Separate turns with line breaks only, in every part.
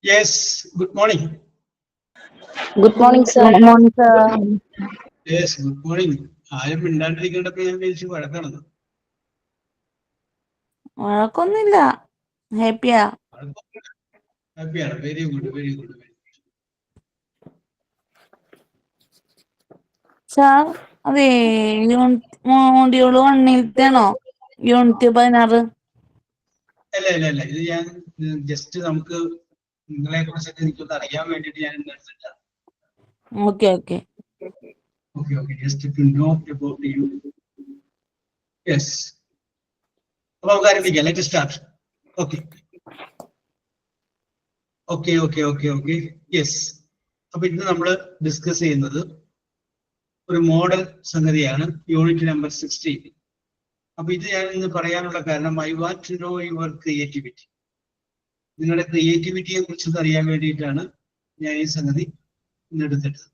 Yes, good morning.
Good morning, sir.
Good morning, sir.
Yes, good morning. ആരും മിണ്ടാണ്ടിരിക്കേണ്ടപ്പോ ഞാൻ വിളിച്ചു വഴക്കാണെന്ന്.
വഴക്കൊന്നുമില്ല, ഹാപ്പിയാ.
ഹാപ്പിയാണ്. Very good, very good.
Sir, അതെ module 1-ണോ unit 16?
അല്ല ഇത് ഞാൻ ജസ്റ്റ് നമുക്ക് നിങ്ങളെ കുറിച്ചൊക്കെ എനിക്കൊന്ന് അറിയാൻ വേണ്ടിട്ട് ഞാൻ എടുത്തിട്ടാണ്.
Okay.
Okay, just to know about you. Yes. അപ്പൊ നമുക്ക് ആരംഭിക്കാം. Let us start. Okay. Yes. അപ്പൊ ഇന്ന് നമ്മൾ ഡിസ്കസ് ചെയ്യുന്നത് ഒരു മോഡൽ സംഗതിയാണ്, യൂണിറ്റ് നമ്പർ 16. അപ്പൊ ഇത് ഞാൻ ഇന്ന് പറയാനുള്ള കാരണം I want to know your creativity. നിങ്ങളുടെ ക്രിയേറ്റിവിറ്റിയെ കുറിച്ച് അറിയാൻ വേണ്ടിയിട്ടാണ് ഞാൻ ഈ സംഗതി ഇന്ന് എടുത്തിട്ടത്.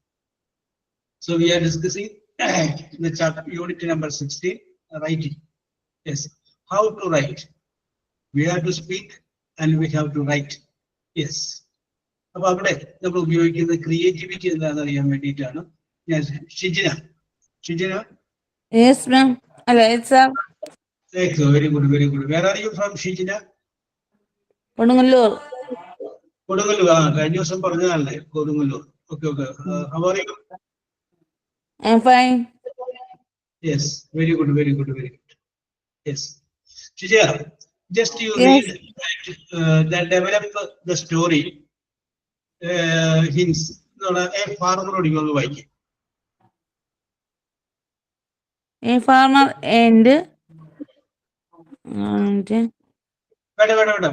So we are discussing the chapter unit number 16, writing. Yes, how to write. We have to speak and we have to write. Yes. അപ്പൊ അവിടെ നമ്മൾ ഉപയോഗിക്കുന്ന ക്രിയേറ്റിവിറ്റി എന്താണെന്ന് അറിയാൻ വേണ്ടിയിട്ടാണ് ഞാൻ ഷിജിന.
Yes ma'am. അല്ല, yes sir.
Very good. Where are you from Shijina?
Kodungallur.
കഴിഞ്ഞ ദിവസം പറഞ്ഞതല്ലേ Kodungallur. Okay. How are you?
I'm fine.
Yes, very good. Yes, Shija, just you
Yes.
read that develop the story hints. A farmer ഓടിക്കുന്നത് വായിക്കും.
A farmer and
വേണ്ട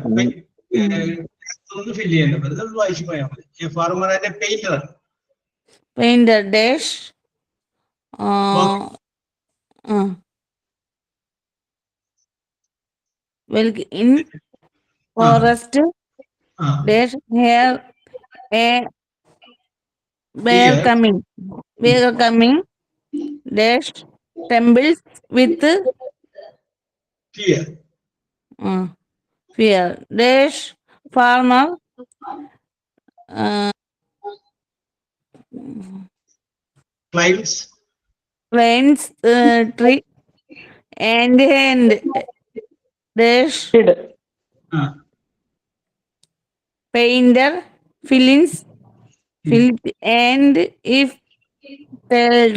ഒന്ന് fill ചെയ്യണ്ട, വെറുതെ വായിച്ചു പോയാൽ മതി. A farmer and A painter.
painter dash well in forest dash here a bear coming dash tumbles with fear dash farmer
climbs
tree and dash painter filled and if told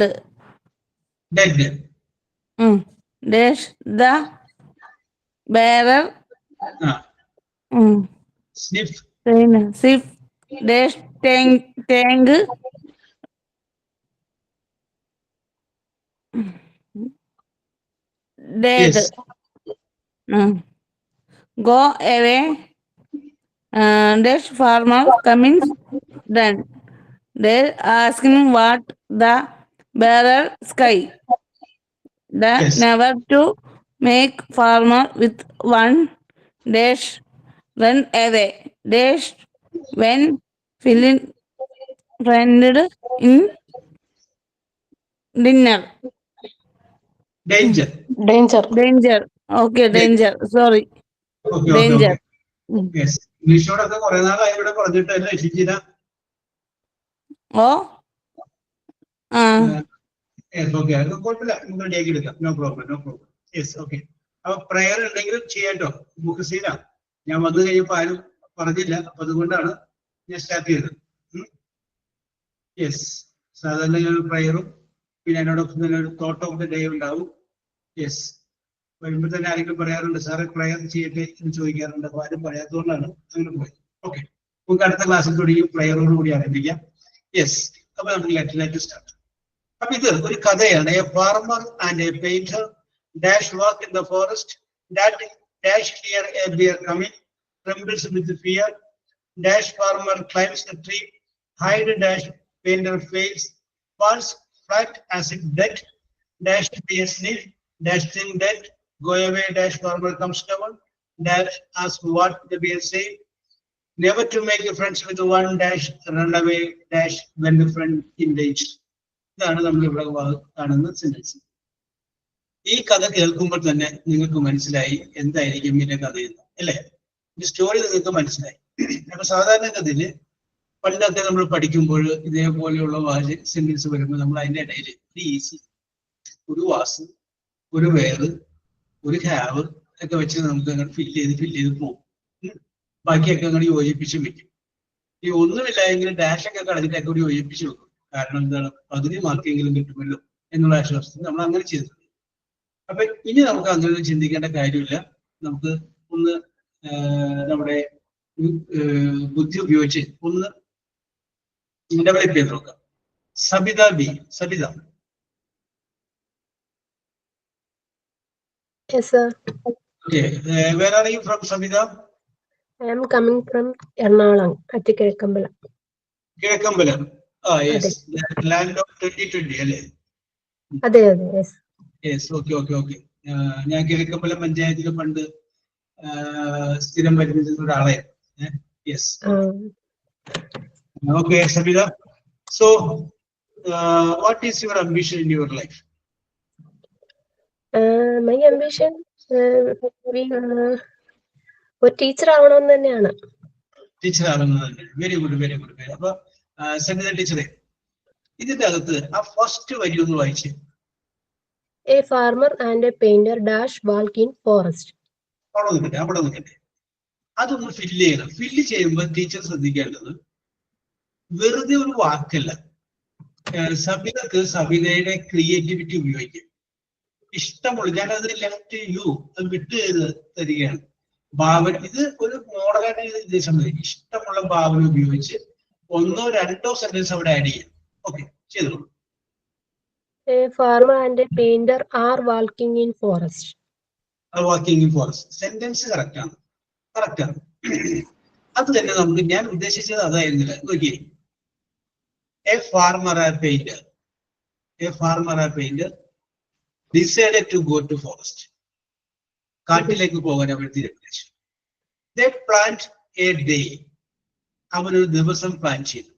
dead
dash the bearer
sniff
dash tang dead.
Yes.
Go away dash farmer coming done. They're asking what the bearer sky.
Yes.
Never to make farmer with one dash run away dash when feeling friended in dinner.
Danger.
Okay, danger. Sorry. Danger.
Yes. ഇംഗ്ലീഷോടൊക്കെ കുറെ നാളായി ഇവിടെ പറഞ്ഞിട്ടല്ലേ Shijina? Okay, അത് കുഴപ്പമില്ല, നമുക്ക് റെഡിയാക്കി എടുക്കാം. No problem. Yes, okay. അപ്പൊ prayer ഉണ്ടെങ്കിലും ചെയ്യാട്ടോ. മുഖസീന ഞാൻ വന്നു കഴിഞ്ഞപ്പോ ആരും പറഞ്ഞില്ല, അപ്പൊ അതുകൊണ്ടാണ് ഞാൻ സ്റ്റാർട്ട് ചെയ്തത്. യെസ്, സാധാരണ ഞാൻ പ്രയറും പിന്നെ അതിനോടൊപ്പം തന്നെ ഒരു തോട്ട് ഓഫ് ദ ഡേ ഉണ്ടാവും. യെസ്, വരുമ്പോൾ തന്നെ ആരെങ്കിലും പറയാറുണ്ട് സാറ് പ്രയർ ചെയ്യട്ടെ എന്ന് ചോദിക്കാറുണ്ട്. അപ്പൊ ആരും പറയാത്തതുകൊണ്ടാണ് അങ്ങനെ പോയത്. ഓക്കെ, നമുക്ക് അടുത്ത ക്ലാസ്സിൽ തുടങ്ങി പ്രയറോട് കൂടി ആരംഭിക്കാം. യെസ്, അപ്പൊ നമുക്ക് ലെറ്റ് സ്റ്റാർട്ട്. അപ്പൊ ഇത് ഒരു കഥയാണ്. A farmer and A painter dash walk in the forest, dash hear a bear coming, trembles with fear, dash farmer climbs the tree, hide dash painter fails, falls flat as if dead, dash bear sniff, dash thing dead, go away dash farmer comes down, dash ask what the bear say, never to make friends with one dash run away dash when the friend engaged. ഇതാണ് നമ്മൾ ഇവിടെ കാണുന്ന sentence. ഈ കഥ കേൾക്കുമ്പോൾ തന്നെ നിങ്ങൾക്ക് മനസ്സിലായി എന്തായിരിക്കും ഇതിന്റെ കഥയെന്ന്, അല്ലേ? ഈ സ്റ്റോറി നിങ്ങൾക്ക് മനസ്സിലായി. അപ്പൊ സാധാരണഗതിയില് പണ്ടൊക്കെ നമ്മൾ പഠിക്കുമ്പോൾ ഇതേപോലെയുള്ള സെന്റൻസ് വരുമ്പോൾ നമ്മൾ അതിന്റെ ഇടയിൽ ഒരു ഈസി, ഒരു വാസ്, ഒരു വേറ്, ഒരു ഹാവ് ഒക്കെ വെച്ച് നമുക്ക് അങ്ങനെ ഫില്ല് ചെയ്ത് പോകും. ബാക്കിയൊക്കെ അങ്ങനെ യോജിപ്പിച്ചും വെക്കും. ഈ ഒന്നുമില്ല എങ്കിൽ ഡാഷ് ഒക്കെ കളഞ്ഞിട്ടൊക്കെ കൂടി യോജിപ്പിച്ചു വെക്കും. കാരണം എന്താണ്, പകുതി മാർക്കെങ്കിലും കിട്ടുമല്ലോ എന്നുള്ള ആശ്വാസത്തിൽ നമ്മൾ അങ്ങനെ ചെയ്തിട്ടുണ്ട്. അപ്പൊ ഇനി നമുക്ക് അങ്ങനെ ചിന്തിക്കേണ്ട കാര്യമില്ല. നമുക്ക് ഒന്ന് നമ്മുടെ ബുദ്ധി ഉപയോഗിച്ച് ഒന്ന് ഡെവലപ്പ് ചെയ്ത് നോക്കാം. Sabitha B. Sabitha.
Yes, sir.
Okay. Where are you from, Sabita?
I am coming from Ernakulam at Kekambala.
Kekambala. Ah, yes. The land of 2020, അല്ലേ?
അതെ, yes.
Yes, okay. ഞാൻ കിഴക്കമ്പലം പഞ്ചായത്തിൽ പണ്ട് സ്ഥിരം പരിചരിച്ച ഒരാളായിരുന്നു. Yes. Okay, Sabita. So, what is your ambition in your life?
My ambition ഒരു teacher ആവണമെന്ന് തന്നെയാണ്.
ടീച്ചർ ആവുന്നത് തന്നെ. Very good. അപ്പൊ സബിത ടീച്ചറെ, ഇതിന്റെ അകത്ത് ആ ഫസ്റ്റ് വരി ഒന്ന് വായിച്ചേ.
A farmer and a painter dash walk in forest.
അവിടെ നിൽക്കട്ടെ. അതൊന്ന് ഫില്ല് ചെയ്യണം. ഫില്ല് ചെയ്യുമ്പോൾ ടീച്ചർ ശ്രദ്ധിക്കേണ്ടത് വെറുതെ ഒരു വാക്കല്ല. സബിതക്ക് സബിതയുടെ ക്രിയേറ്റിവിറ്റി ഉപയോഗിക്കും. ഇഷ്ടമുള്ള, ഞാനത് ലെഫ്റ്റ് യു അത് വിട്ട് തരികയാണ്. ഭാവന, ഇത് ഒരു മോഡലായിട്ട് ഉദ്ദേശം മതി. ഇഷ്ടമുള്ള ഭാവന ഉപയോഗിച്ച് ഒന്നോ രണ്ടോ സെന്റൻസ് അവിടെ ആഡ് ചെയ്യാം. ഓക്കെ, ചെയ്തോളൂ.
A farmer and a painter are walking in forest.
Sentence correct ആണ്. അത് തന്നെ നമുക്ക് ഞാൻ ഉദ്ദേശിച്ചത് അതായിരുന്നില്ല. നോക്കിയേ, a farmer or painter decided to go to forest. കാട്ടിലേക്ക് പോകാൻ അവർ തീരുമാനിച്ചു. They plant a day. അവരൊരു ദിവസം പ്ലാൻ ചെയ്തു.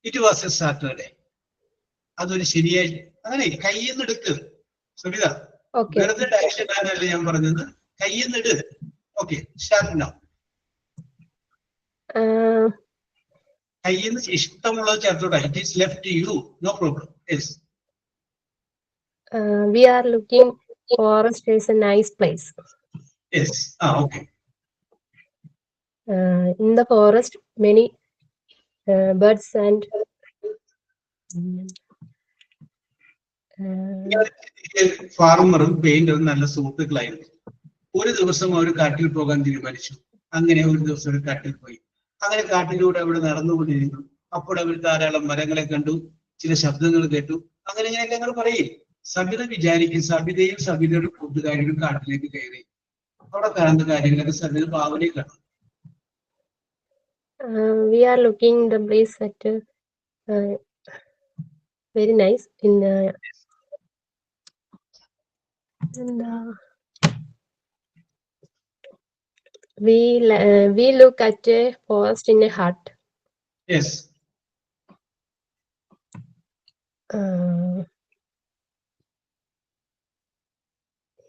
It was a Saturday. അതൊരു ശനിയാഴ്ച. അങ്ങനെ കയ്യെന്ന് എടുക്ക് സബിത. വെറുതെ ഡയറക്ഷൻ ആണല്ലേ ഞാൻ പറഞ്ഞത്. കയ്യെന്ന് ഇട്. Okay, start now. കയ്യെന്ന് ഇഷ്ടമുള്ളത് ചേർത്തോട്ടെ. It is left to you, no problem. Yes.
We are looking forest is a nice place.
Yes. Okay.
In the forest many birds and
ഫാർമറും പെയിന്ററും നല്ല സുഹൃത്തുക്കളായിരുന്നു. ഒരു ദിവസം അവർ കാട്ടിൽ പോകാൻ തീരുമാനിച്ചു. അങ്ങനെ ഒരു ദിവസം അവർ കാട്ടിൽ പോയി. അങ്ങനെ കാട്ടിലൂടെ അവിടെ നടന്നുകൊണ്ടിരുന്നു. അപ്പോൾ അവർ ധാരാളം മരങ്ങളെ കണ്ടു, ചില ശബ്ദങ്ങൾ കേട്ടു. അങ്ങനെ ഞങ്ങൾ പറയും, സബിത വിചാരിക്കും സബിതയും സബിതയുടെ കൂട്ടുകാരികളും കാട്ടിലേക്ക് കയറി. അവിടെ കാണുന്ന കാര്യങ്ങളൊക്കെ സബിത ഭാവനയിൽ കാണും.
We are looking the place at very nice in we look at a forest in a hut.
Yes.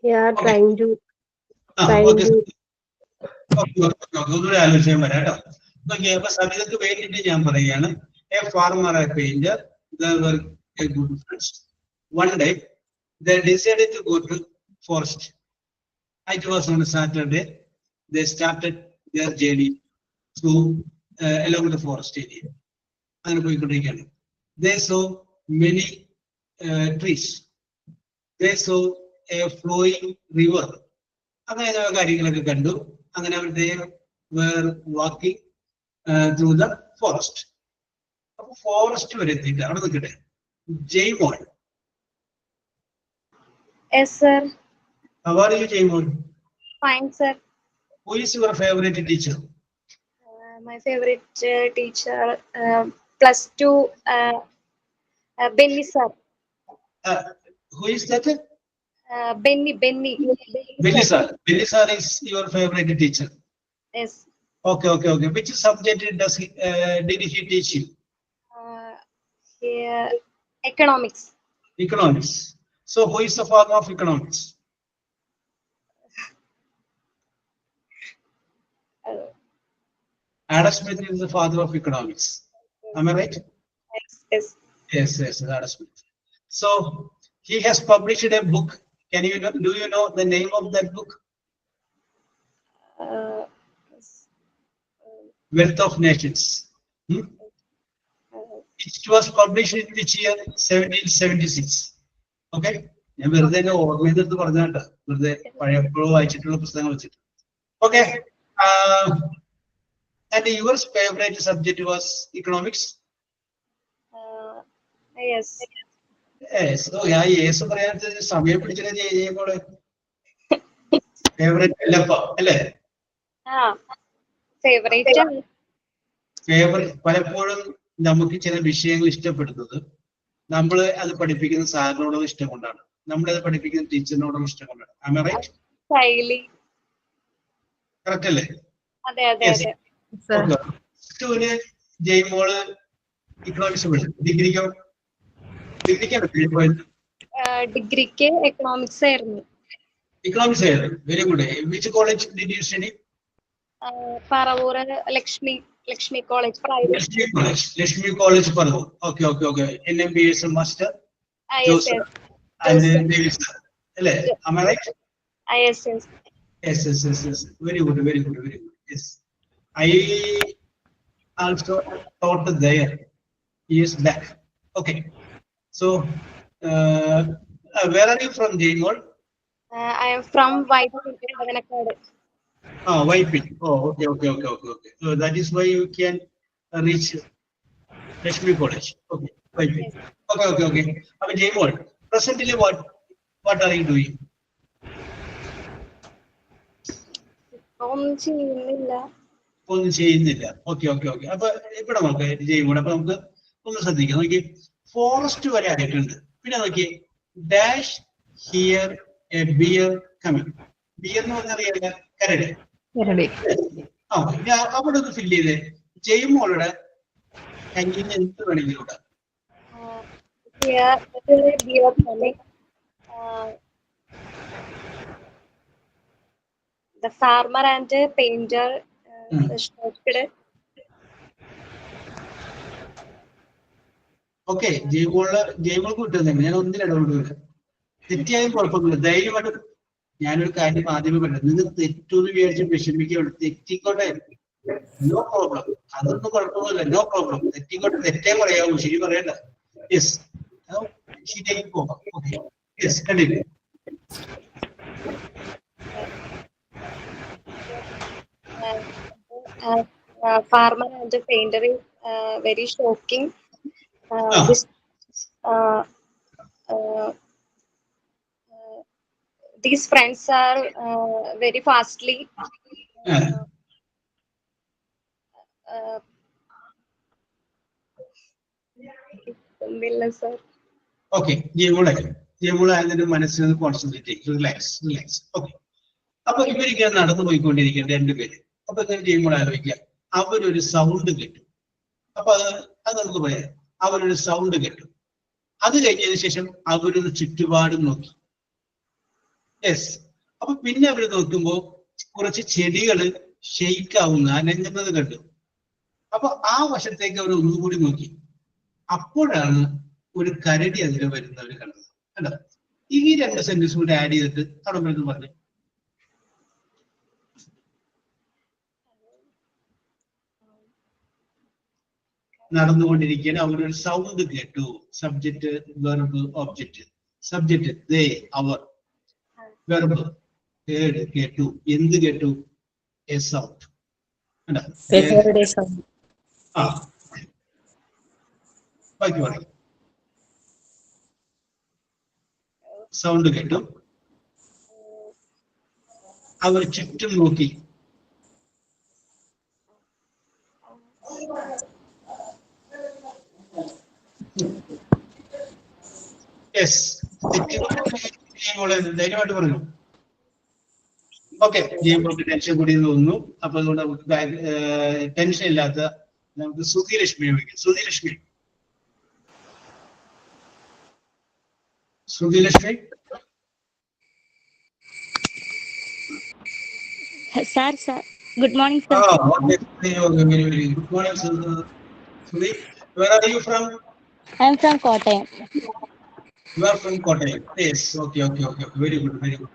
We are trying to
ആലോചിക്കാൻ വരാം കേട്ടോ. ഓക്കെ, അപ്പൊ സബിതക്ക് വേണ്ടിയിട്ട് ഞാൻ പറയുകയാണ്, A farmer and painter were a good friends. One day they decided to go to forest. It was on a Saturday. They started their journey through along the forest area. അങ്ങനെ പോയിക്കൊണ്ടിരിക്കുകയാണ്. They saw many trees. They saw a flowing river. അങ്ങനെ കാര്യങ്ങളൊക്കെ കണ്ടു. അങ്ങനെ അവർ they were walking through the forest. അപ്പൊ forest വരെ എത്തിയിട്ട് അവിടെ നിൽക്കട്ടെ. Jaimon.
Yes, sir.
How are you, Jaymoon?
Fine, sir.
Who is your favorite teacher?
My favorite teacher, +2, Benny sir.
Who is that?
Benny.
Benny sir. Benny sir is your favorite teacher.
Yes.
Okay. Which subject did he teach you?
Economics.
Economics. So who is the father of economics? Adam Smith is the father of economics. Am I right?
Yes.
Yes, Adam Smith. So he has published a book. Do you know the name of that book?
Uh,
Wealth of Nations. Hmm? It was published in which year? 1776. Okay? ഞാൻ വെറുതെ എന്നെ ഓർമ്മയെടുത്ത് പറഞ്ഞാട്ടോ, വെറുതെ പഴയപ്പോഴും വായിച്ചിട്ടുള്ള പുസ്തകങ്ങൾ വെച്ചിട്ട്. Okay. And your favorite subject was economics?
yes.
Yes. Oh, yeah, yes. പറയാൻ സമയം പിടിച്ചിട്ട് ചെയ്യുമ്പോൾ ഫേവറേറ്റ് അല്ലപ്പോ അല്ലേ? ഫേവറേറ്റ് പലപ്പോഴും നമുക്ക് ചില വിഷയങ്ങൾ ഇഷ്ടപ്പെടുന്നത് നമ്മൾ അത് പഠിപ്പിക്കുന്ന സാറിനോടും ഇഷ്ടം കൊണ്ടാണ്, നമ്മളത് പഠിപ്പിക്കുന്ന ടീച്ചറിനോടും ഇഷ്ടം കൊണ്ടാണ്. Am I right? കറക്റ്റ് അല്ലേ? ജയ്മോള് ഇക്കണോമിക്സ് പഠിച്ചു.
ഡിഗ്രിക്ക് എക്കണോമിക്സ് ആയിരുന്നു.
ഇക്കണോമിക്സ് ആയിരുന്നു. Very good. Which college did you study?
Paravur Lakshmi college private.
Lakshmi college Paravur. Okay. NMBS master Joseph and Davis അല്ലേ? Am I right?
Yes. Very good. Yes, I also taught there years back. Okay, so where are you from, Jaymol? I am from Whitefield.
Whitefield. Oh, okay. So that is why you can reach Lakshmi College. Okay, Whitefield. Okay. Jaymol, presently what are you doing?
ഒന്നും
ചെയ്യുന്നില്ല. Okay. അപ്പൊ ഇവിടെ നമുക്ക് ചെയ്യുമ്പോൾ അപ്പൊ നമുക്ക് ഒന്ന് ശ്രദ്ധിക്കാം. നോക്കി, ഫോറസ്റ്റ് വരെ ആയിട്ടുണ്ട്. പിന്നെ നോക്കി, dash here a bear coming. Bear എന്ന് പറഞ്ഞാൽ അറിയാല്ല, കരടി. അവിടെ ഒന്ന് ഫില്ല് ചെയ്തേ. ജയ്മോളുടെ കയ്യിൽ എന്ത് വേണമെങ്കിലും ഇടാം.
The farmer and painter
okay. ജയ്മോൾക്ക് കിട്ടുന്നില്ല, ഞാൻ ഒന്നിനും ഇടപെടില്ല. തെറ്റിയായും കുഴപ്പമൊന്നുമില്ല, ധൈര്യമായിട്ട്. ഞാനൊരു കാര്യം ആദ്യമേ പറഞ്ഞു, നിങ്ങൾ തെറ്റൂന്ന് വിചാരിച്ച് വിഷമിക്കുകയുള്ളൂ. തെറ്റിക്കോട്ടെ, നോ പ്രോബ്ലം. അതൊന്നും കുഴപ്പമൊന്നുമില്ല, നോ പ്രോബ്ലം. തെറ്റിക്കോട്ടെ, തെറ്റേ പറയാവൂ, ശരി പറയണ്ട. യെസ്, ശരിയായി പോകാം. Okay, yes, continue.
Farmer and painter is very shocking. These friends are very fastly. Sir.
Okay, ജയ്മോളെ അതിന്റെ മനസ്സിൽ കോൺസെൻട്രേറ്റ് ചെയ്യും. റിലാക്സ്. ഓക്കെ. അപ്പൊ ഇവരിങ്ങനെ നടന്നു പോയിക്കൊണ്ടിരിക്കുന്ന രണ്ടുപേര്. അപ്പൊ ഇങ്ങനെ ജയ്മോളെ ആലോചിക്കുക, അവരൊരു സൗണ്ട് കേട്ടു. അപ്പൊ അത് നമുക്ക് പറയാം, അവരൊരു സൗണ്ട് കേട്ടു. അത് കഴിഞ്ഞതിന് ശേഷം അവരൊരു ചുറ്റുപാടും നോക്കി. യെസ്. അപ്പൊ പിന്നെ അവര് നോക്കുമ്പോ കുറച്ച് ചെടികള് ഷെയ്ക്കാവുന്ന, അനങ്ങുന്നത് കണ്ടു. അപ്പൊ ആ വശത്തേക്ക് അവർ ഒന്നുകൂടി നോക്കി. അപ്പോഴാണ് ഒരു കരടി അതിൽ വരുന്നവർ കണ്ടത്. കണ്ടോ? ഈ രണ്ട് സെന്റൻസ് കൂടി ആഡ് ചെയ്തിട്ട് അവിടെ പറഞ്ഞു. നടന്നുകൊണ്ടിരിക്കുകയാണ്, അവരൊരു സൗണ്ട് കേട്ടു. Subject, verb, object. സബ്ജക്റ്റ് ദേ, അവർ. വെർബ് കേട്ടു. എന്ത് കേട്ടു? A sound. ബാക്കി പറയും. സൗണ്ട് കേട്ടു. അവർ ചുറ്റും നോക്കി. യെസ്, ധൈര്യമായിട്ട് പറഞ്ഞു. ഓക്കെ, ജയ്മോൾക്ക് ടെൻഷൻ കൂടി തോന്നുന്നു. അപ്പൊ അതുകൊണ്ട് നമുക്ക് ടെൻഷൻ ഇല്ലാത്ത നമുക്ക് സുധിലക്ഷ്മിയെ വിളിക്കാം. സുധിലക്ഷ്മി.
Sir. Good morning, sir.
Oh, okay. Okay, very, very good morning, Sudeep. Where are you from?
I'm from Kottayam.
You are from Kottayam. Yes. Okay, okay, okay. Very good, very good.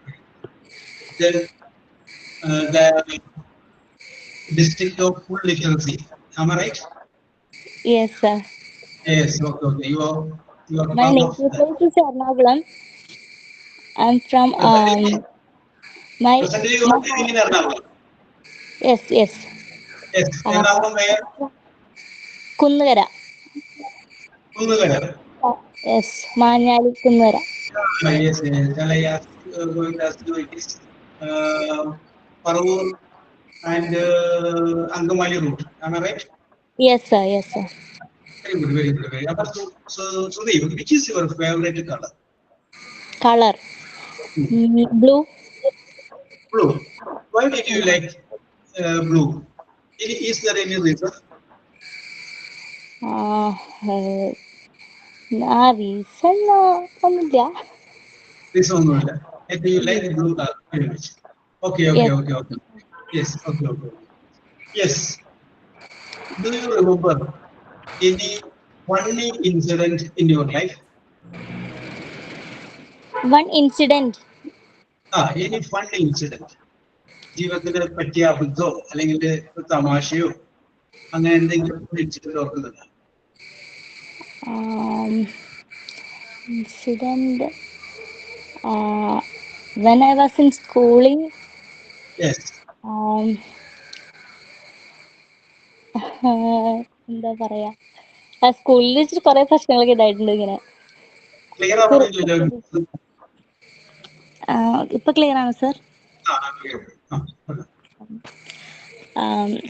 Very good. Then the district of full literacy. Am I right?
Yes, sir.
Yes. Okay, okay. You are
My
part of
native
that.
place is Ernakulam. I'm from my
Presently, you
my
are living in Ernakulam.
yes, yes.
Yes. Ernakulam where?
Kunnugara.
Kunnugaram.
Yes, Manyali Kunnugara.
Yes, yes. Shall I ask, going to ask you it is Parur and Angamali route. Am I right?
Yes, sir. Yes, sir.
Very good, very good, very good. So, Sudeep, which is your favorite color?
Color blue.
Blue. Why did you like blue? Is there any reason?
Reason ഒന്നുമില്ല.
Reason ഒന്നുമില്ല. Do you like blue very much? Okay, okay,
Yes.
okay, okay. Yes, okay, okay. Yes. Do you remember any funny incident in your life?
One incident.
Any funny incident? ജീവിതത്തിൽ പറ്റിയ അബദ്ധമോ അല്ലെങ്കിൽ തമാശയോ അങ്ങനെ എന്തെങ്കിലും incident ഓർക്കുന്നുണ്ടോ?
Incident. When I was in schooling,
Yes.
എന്താ പറയാ, ആ സ്കൂളിൽ വെച്ചിട്ട് കുറെ പ്രശ്നങ്ങളൊക്കെ ഉണ്ടായിട്ടുണ്ട് ഇങ്ങനെ.
ക്ലിയർ ആവുന്നില്ലല്ലോ.
ഇപ്പൊ ക്ലിയർ ആണോ സർ?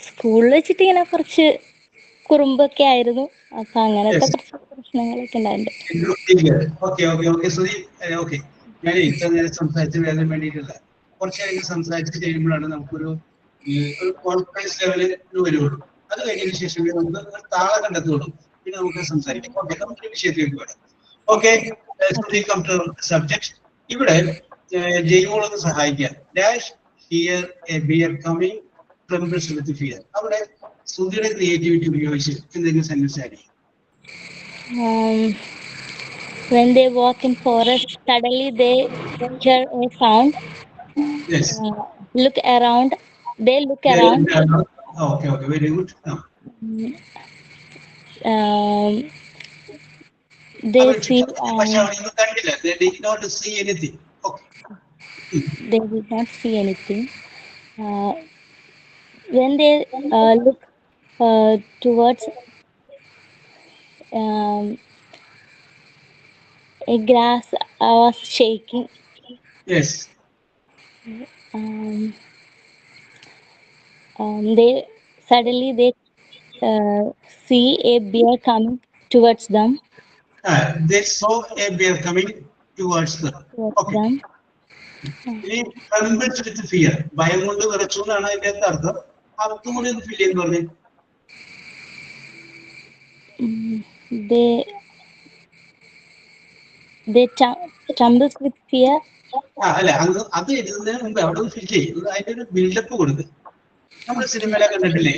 സ്കൂളിൽ വെച്ചിട്ട് ഇങ്ങനെ കുറച്ച് കുറുമ്പൊക്കെ ആയിരുന്നു. അപ്പൊ അങ്ങനത്തെ കുറച്ച് പ്രശ്നങ്ങളൊക്കെ ഉണ്ടായിട്ടുണ്ട്.
Okay okay okay Sudhi okay. ഞാൻ ഇത്ര നേരം സംസാരിച്ച് വരാൻ വേണ്ടിയിട്ടില്ല. കുറച്ച് കഴിഞ്ഞ് സംസാരിച്ച് കഴിയുമ്പോഴാണ് നമുക്കൊരു കോൺഫിഡൻസ് ലെവലിൽ വരുള്ളൂ. അത് കഴിഞ്ഞതിന് ശേഷം നമുക്ക് താളെ കണ്ടെത്തുള്ളൂ. പിന്നെ നമുക്ക് സംസാരിക്കാം. ഓക്കെ, നമുക്ക് വിഷയത്തിലേക്ക് വരാം. Okay, come to subject. ഇവിടെ ജൈവോളൊന്ന് സഹായിക്കാം. Dash here a bear coming trembles with fear. അവിടെ സുധിയുടെ ക്രിയേറ്റിവിറ്റി ഉപയോഗിച്ച് എന്തെങ്കിലും സെന്റൻസ് ആഡ് ചെയ്യും.
When they walk in forest, suddenly they hear a sound.
Yes.
Look around. They look around.
Okay, okay, very good.
They see.
They did not see anything. Okay.
They did not see anything. When they look towards a grass was shaking.
Yes.
They suddenly see a bear coming towards them.
They saw a bear coming towards them. Okay. ഇനി trembles with fear. ഭയം കൊണ്ട് വിറച്ചു എന്നാണ് അതിന്റെ അർത്ഥം. അർത്ഥം കൂടി ഒന്ന് ഫിൽ ചെയ്യുന്ന പറഞ്ഞേ.
They trembles with fear.
അല്ല, അത് എഴുതുന്നതിന് മുമ്പ് അവിടെ ഒന്ന് ഫിൽ ചെയ്യും. അതിന്റെ ഒരു ബിൽഡപ്പ് കൊടുക്കും. നമ്മുടെ സിനിമയിലെ കണ്ടിട്ടില്ലേ,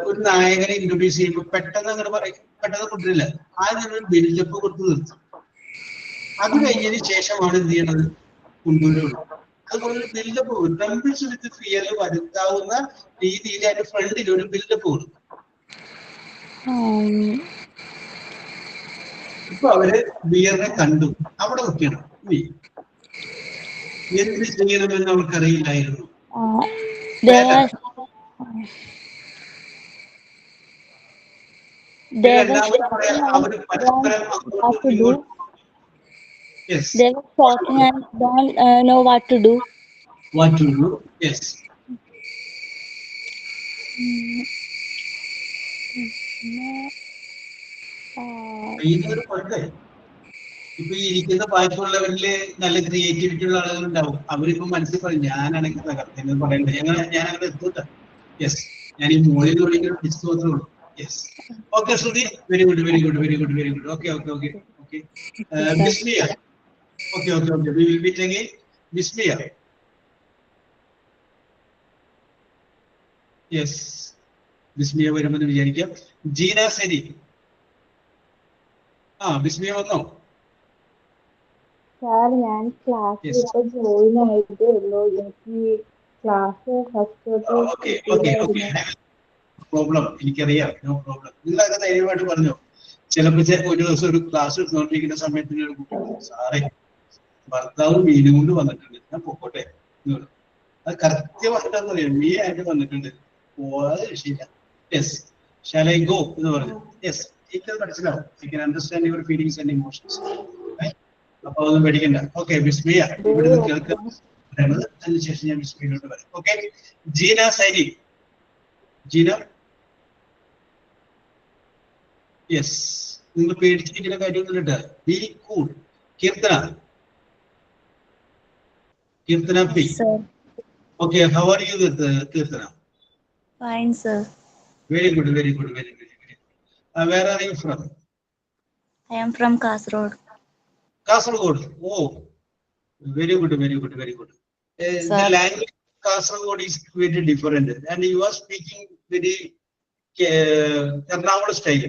ഒരു നായകനെ ഇൻട്രൊഡ്യൂസ് ചെയ്യുമ്പോൾ പെട്ടെന്ന് അങ്ങനെ പറയും, പെട്ടെന്ന് കൊണ്ടിരില്ല. ആദ്യം ഒരു ബിൽഡപ്പ് കൊടുത്ത് നിർത്തും. അത് കഴിഞ്ഞതിന് ശേഷമാണ് എന്ത് ചെയ്യണത്, കൊണ്ടുവരുള്ളൂ. അതുപോലെ ഒരു ബിൽഡപ്പ് കൊടുക്കും. ട്രെംബിൾസ് വിത്ത് ഫിയറിൽ വരുത്താവുന്ന രീതിയിൽ അതിന്റെ ഫ്രണ്ടിൽ ഒരു ബിൽഡപ്പ് കൊടുക്കും. ഇപ്പൊ അവര് ബിയറിനെ കണ്ടു, അവിടെ നോക്കിയാണ് എന്ത് ചെയ്യണമെന്ന് അവർക്കറിയില്ലായിരുന്നു. അവര് പരസ്പരം yes.
They were talking and don't know what to do.
What to do? Yes. ഇതൊരു പൊട്ടേ. ഇപ്പൊ ഈ ഇരിക്കുന്ന ബാക്കിയുള്ളവരില് നല്ല ക്രിയേറ്റിവിറ്റി ഉള്ള ആളുകളുണ്ടാവും. അവരിപ്പോ മനസ്സിൽ പറയും, ഞാനാണെങ്കിൽ തകർത്ത് പറയണ്ടേ, ഞാൻ അങ്ങനെ എത്തൂട്ട. യെസ്, ഞാൻ ഈ മോളിൽ വിളിക്കുന്ന ഡിസ്ക് മാത്രമേ ഉള്ളൂ. Yes, okay Shruti, very good, very good, very good, very good. Okay okay okay okay. Bismiya. Okay, okay, okay. We will be taking Bismillah. Yes, Bismiya വരുമെന്ന് വിചാരിക്കാം. ജീന സരി. ബിസ്മിയ വന്നോ?
സാർ ഞാൻ ക്ലാസ്സിൽ ഇപ്പൊ ജോയിൻ ആയിട്ടേ ഉള്ളൂ. എനിക്ക് ക്ലാസ് ഫസ്റ്റ്
പ്രോബ്ലം എനിക്കറിയാം. No problem. നിങ്ങളൊക്കെ ധൈര്യമായിട്ട് പറഞ്ഞോ. ചിലപ്പോൾ ഒരു ദിവസം ഒരു ക്ലാസ് എടുത്തുകൊണ്ടിരിക്കുന്ന സമയത്തിന് സാറേ ഭർത്താവ് മീനും കൊണ്ട് വന്നിട്ടുണ്ട്, ഞാൻ പൊക്കോട്ടെ. അത് കൃത്യമായിട്ടാന്ന് പറയാം, മീ ആയിട്ട് വന്നിട്ടുണ്ട്, പോവാതെ രക്ഷയില്ല. യെസ്, ഷാൽ ഐ ഗോ എന്ന് പറഞ്ഞു. യെസ്, എനിക്കത് മനസ്സിലാവും. I can understand your feelings and emotions. അപ്പൊ അതൊന്നും പേടിക്കണ്ട. ഓക്കെ, ബിസ്മിയ ഇവിടുന്ന് കേൾക്കുക പറയുന്നത്, അതിനുശേഷം ഞാൻ ബിസ്മിയിലോട്ട് വരാം. ഓക്കെ, ജീന സൈനി. ജീന, യെസ്, നിങ്ങൾ പേടിച്ചിരിക്കുന്ന കാര്യമൊന്നുമില്ല. B cool. Keerthana. Kirtana P.
Sir.
Okay, how are you, Kirtana?
Fine, sir.
Very good, very good, very good. Where are you from?
I am from Kasaragod.
Kasaragod. Oh, very good, very good, very good. The language of Kasaragod is very different, and you are speaking very Ernakulam style.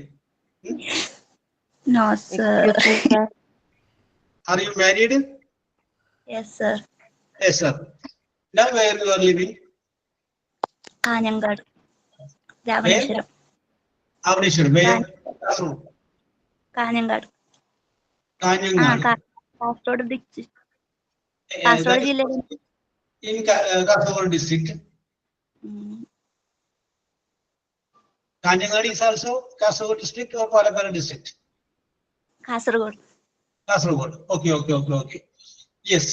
No, sir.
Are you married?
Yes, sir.
Yes, sir. Now where you are living?
Kanyangar. Ravaneshwaram.
Ravaneshwaram. Where?
Kanyangar.
Kanyangar.
Kasaragod district. Kasaragod ജില്ലയിൽ.
In Kasaragod district. Kanyangar is also Kasaragod district or Palakkad district?
Kasaragod.
Kasaragod. Okay. Yes.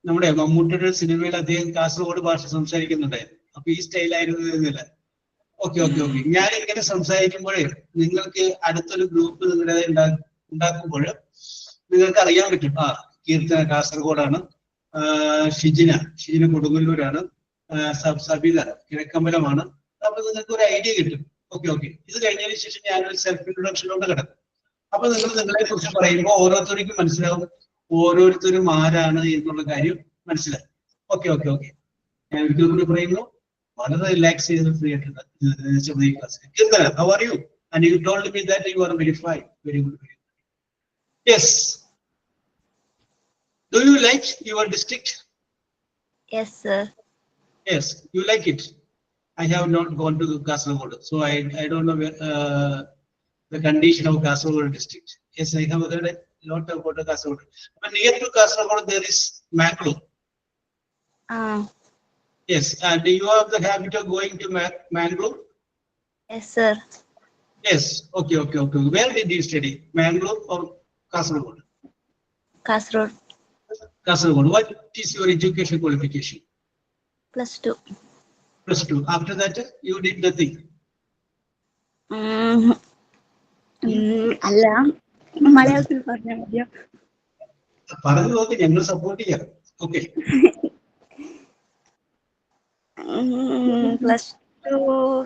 നമ്മുടെ മമ്മൂട്ടിയുടെ സിനിമയിൽ അദ്ദേഹം കാസർഗോഡ് ഭാഷ സംസാരിക്കുന്നുണ്ടായിരുന്നു. അപ്പൊ ഈ സ്റ്റൈലായിരുന്നില്ല. Okay. ഞാൻ ഇങ്ങനെ സംസാരിക്കുമ്പോഴേ നിങ്ങൾക്ക് അടുത്തൊരു ഗ്രൂപ്പ് നിങ്ങളുടെ ഉണ്ടാക്കുമ്പോൾ നിങ്ങൾക്ക് അറിയാൻ പറ്റും. കീർത്തന കാസർഗോഡാണ്, ഷിജിന കൊടുങ്ങല്ലൂരാണ്, സബിത കിഴക്കമ്പലമാണ്. അപ്പൊ നിങ്ങൾക്ക് ഒരു ഐഡിയ കിട്ടും. ഓക്കെ. ഇത് കഴിഞ്ഞതിന് ശേഷം ഞാനൊരു സെൽഫ് ഇൻട്രൊഡക്ഷനിലോട്ട് കിടക്കും. അപ്പൊ നിങ്ങൾ നിങ്ങളെ കുറിച്ച് പറയുമ്പോൾ ഓരോരുത്തർക്കും മനസ്സിലാവും ഓരോരുത്തരും ആരാണ് എന്നുള്ള കാര്യം മനസ്സിലായി. ഓക്കെ. ഞാൻ ഒരിക്കൽ കൂടി പറയുന്നു, വളരെ റിലാക്സ് ചെയ്ത് ഫ്രീ ആയിട്ടുണ്ട് class. Keerthana, how are you? And you told me that you are very fine. Very good. Yes. Do you like your district?
Yes, sir.
Yes, you like it. I have not gone to Kasaragod, so I don't know the condition of Kasaragod district. Yes, I have heard a lot about Kasaragod. But near to Kasaragod there is Mangalore. Yes, and do you have the habit of going to Mangalore?
Yes, sir.
Yes, okay. Where did you study? Mangalore or Kasaragod?
Kasaragod.
What is your education qualification?
+2.
+2. After that, you did nothing.
അല്ല, മലയാളത്തിൽ പറഞ്ഞാൽ മതിയോ?
പറഞ്ഞു നോക്കി, ഞങ്ങൾ support ചെയ്യാം. Okay.
+2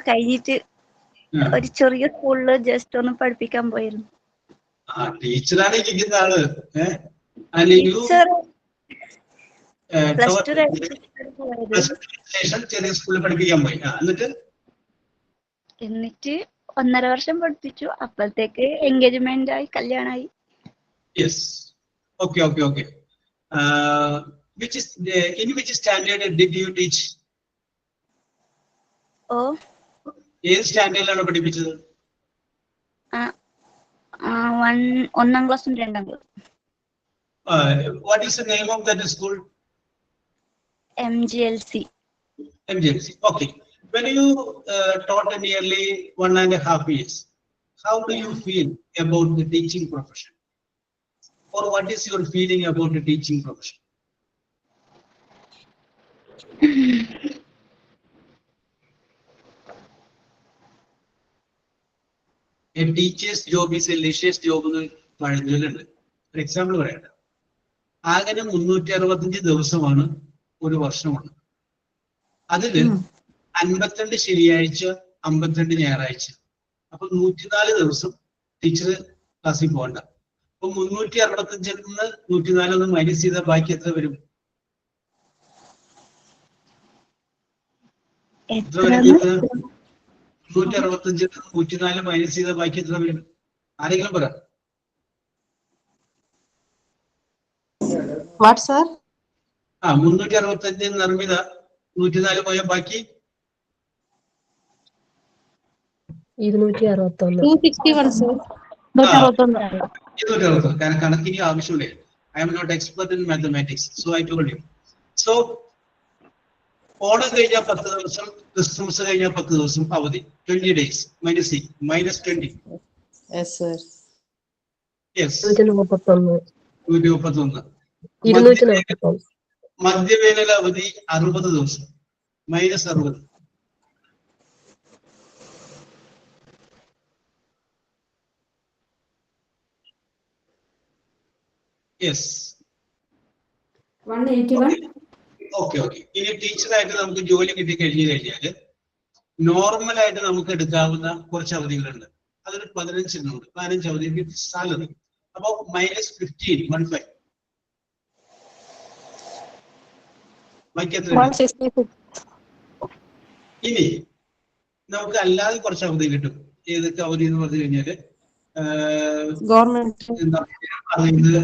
കഴിഞ്ഞിട്ട് ഒരു ചെറിയ സ്കൂളില് ജസ്റ്റ് ഒന്ന് പഠിപ്പിക്കാൻ പോയിരുന്നു.
ടീച്ചറാണ് ഇരിക്കുന്ന ആള്. ചെറിയ സ്കൂളിൽ പഠിപ്പിക്കാൻ പോയി.
എന്നിട്ട് 1.5 വർഷം പഠിപ്പിച്ചു. അപ്പോഴത്തേക്ക് എൻഗേജ്മെന്റ് ആയി, കല്യാണമായി.
Yes, okay. In which standard did you teach? ഏത് സ്റ്റാൻഡേർഡിലാണ് പഠിപ്പിച്ചത്?
1ാം ക്ലാസ്സും 2ാം ക്ലാസ്സും.
What is the name of that school?
MGLC.
Okay. When you taught nearly 1.5 years, how do you feel about the teaching profession? Or what is your feeling about the teaching profession? A teacher's job is a leisure job എന്ന് പഴഞ്ചൊല്ലുണ്ട്. ഒരു example പറയട്ടെ. ആകെ 365 ദിവസമാണ് ഒരു വർഷമുള്ളത്. അതില് 52 ശനിയാഴ്ച, 52 ഞായറാഴ്ച. അപ്പൊ 104 ദിവസം ടീച്ചർ ക്ലാസ്സിൽ പോകണ്ട. അപ്പൊ 365 നിന്ന് 104 ഒന്ന് മൈനസ് ചെയ്താൽ ബാക്കി എത്ര വരും? എത്ര വരും? 165 104 മൈനസ് ചെയ്ത ബാക്കി എത്ര വരും? ആരെങ്കിലും പറ.
What sir?
365 നിർമ്മിത 104 പോയ ബാക്കി
261.
261 സർ.
261. കാരണം കണക്കിന് ആവശ്യമില്ലേ. I am not expert in mathematics, so I told you. So Onam കഴിഞ്ഞാൽ 10 ദിവസം, ക്രിസ്മസ് കഴിഞ്ഞാൽ 10 ദിവസം അവധി. 20 days -6 -20.
Yes sir.
യെസ്
231.
131.
241.
മധ്യവേനൽ അവധി 60 ദിവസം -60. യെസ്
181.
ഓക്കെ. ഇനി ടീച്ചറായിട്ട് നമുക്ക് ജോലി കിട്ടി കഴിഞ്ഞാല് നോർമലായിട്ട് നമുക്ക് എടുക്കാവുന്ന കുറച്ച് അവധികളുണ്ട്. അതൊരു 15 അവധി സാലറി. അപ്പൊ -15 ബാക്കി എത്ര?
166.
ഇനി നമുക്ക് അല്ലാതെ കുറച്ച് അവധി കിട്ടും. ഏതൊക്കെ അവധി എന്ന് പറഞ്ഞു കഴിഞ്ഞാല്
ഗവൺമെന്റ്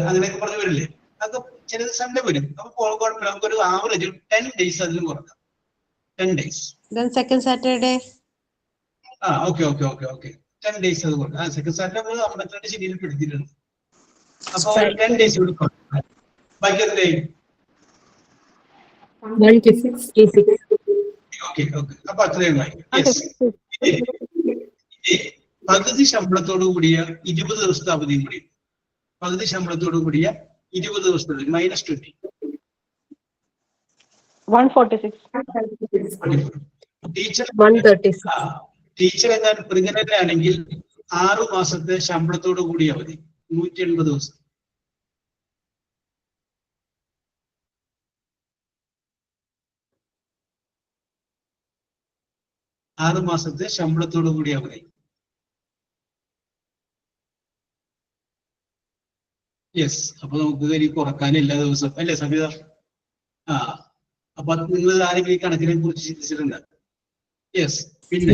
അങ്ങനെയൊക്കെ പറഞ്ഞു വരില്ലേ. അതൊക്കെ ചിലത് സൺഡേ വരും. അപ്പൊ നമുക്കൊരു ആവറേജ് 10 days അതിലും കുറക്കാം. 10 days.
Second Saturday.
Okay 10 days അത് കൊടുക്കാം. സെക്കൻഡ് സാറ്റർഡേ നമ്മൾ 52 ശരിയിൽ പെടുത്തിയിട്ടുണ്ട്. അപ്പൊ 10 days കൂടി കൊടുക്കാം. ബാക്കി എത്രയായി?
166.
ഓക്കെ. അപ്പൊ അത്രയും ആയി. പകുതി ശമ്പളത്തോടു കൂടിയ 20 ദിവസത്തെ അവധിയും കൂടി. പകുതി ശമ്പളത്തോടു കൂടിയ 20 ദിവസത്തെ -20.
146.
ടീച്ചർ
136.
ടീച്ചർ എങ്ങാനും പ്രിഗനന്റ് ആണെങ്കിൽ 6 മാസത്തെ ശമ്പളത്തോടു കൂടിയ അവധി 180 ദിവസം. ആറ് മാസത്തെ ശമ്പളത്തോടു കൂടി അവധി. യെസ്. അപ്പൊ നമുക്ക് ഇനി കുറക്കാൻ എല്ലാ ദിവസവും അല്ലേ സബിത? അപ്പൊ നിങ്ങൾ ആരെങ്കിലും ഈ കണക്കിനെ കുറിച്ച് ചിന്തിച്ചിട്ടുണ്ട്? യെസ്. പിന്നെ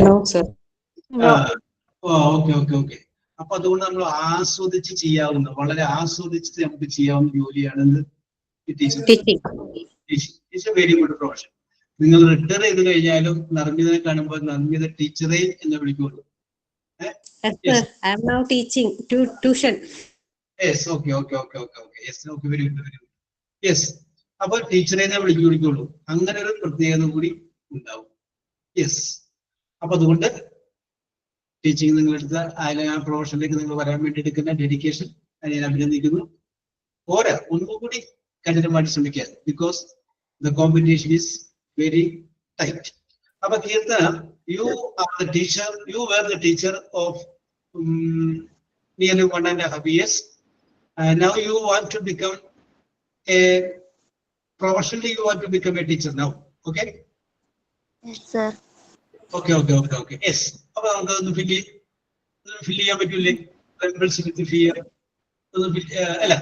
ഓക്കെ. അപ്പൊ അതുകൊണ്ട് നമ്മൾ ആസ്വദിച്ച് ചെയ്യാവുന്ന, വളരെ ആസ്വദിച്ച് നമുക്ക് ചെയ്യാവുന്ന ജോലിയാണ് ടീച്ചർ. Very good profession. നിങ്ങൾ റിട്ടയർ ചെയ്ത് കഴിഞ്ഞാലും നർമ്മിതനെ കാണുമ്പോൾ നർമ്മിത ടീച്ചറെ എന്ന് വിളിക്കുള്ളൂ. Very good. യെസ്. അപ്പൊ ടീച്ചറെ വിളിക്കുള്ളൂ. അങ്ങനെ ഒരു പ്രത്യേകത കൂടി ഉണ്ടാവും. യെസ്. അപ്പൊ അതുകൊണ്ട് ടീച്ചിങ് നിങ്ങളെടുത്ത ആ പ്രൊഫഷനിലേക്ക് നിങ്ങൾ വരാൻ വേണ്ടി എടുക്കുന്ന ഡെഡിക്കേഷൻ ഞാൻ അഭിനന്ദിക്കുന്നു. ഒന്നുകൂടി കഠിനമായിട്ട് ശ്രമിക്കുക. Because the competition is very tight. അപ്പൊ Keerthana, you are the teacher. You were the teacher of nearly 1.5 years. Now you want to become professionally you want to become a teacher now. Okay?
Yes sir.
Okay. Yes. അപ്പൊ നമുക്കതൊന്ന് fill ചെയ്യാൻ പറ്റൂലേ? Trembles with fear. അല്ല,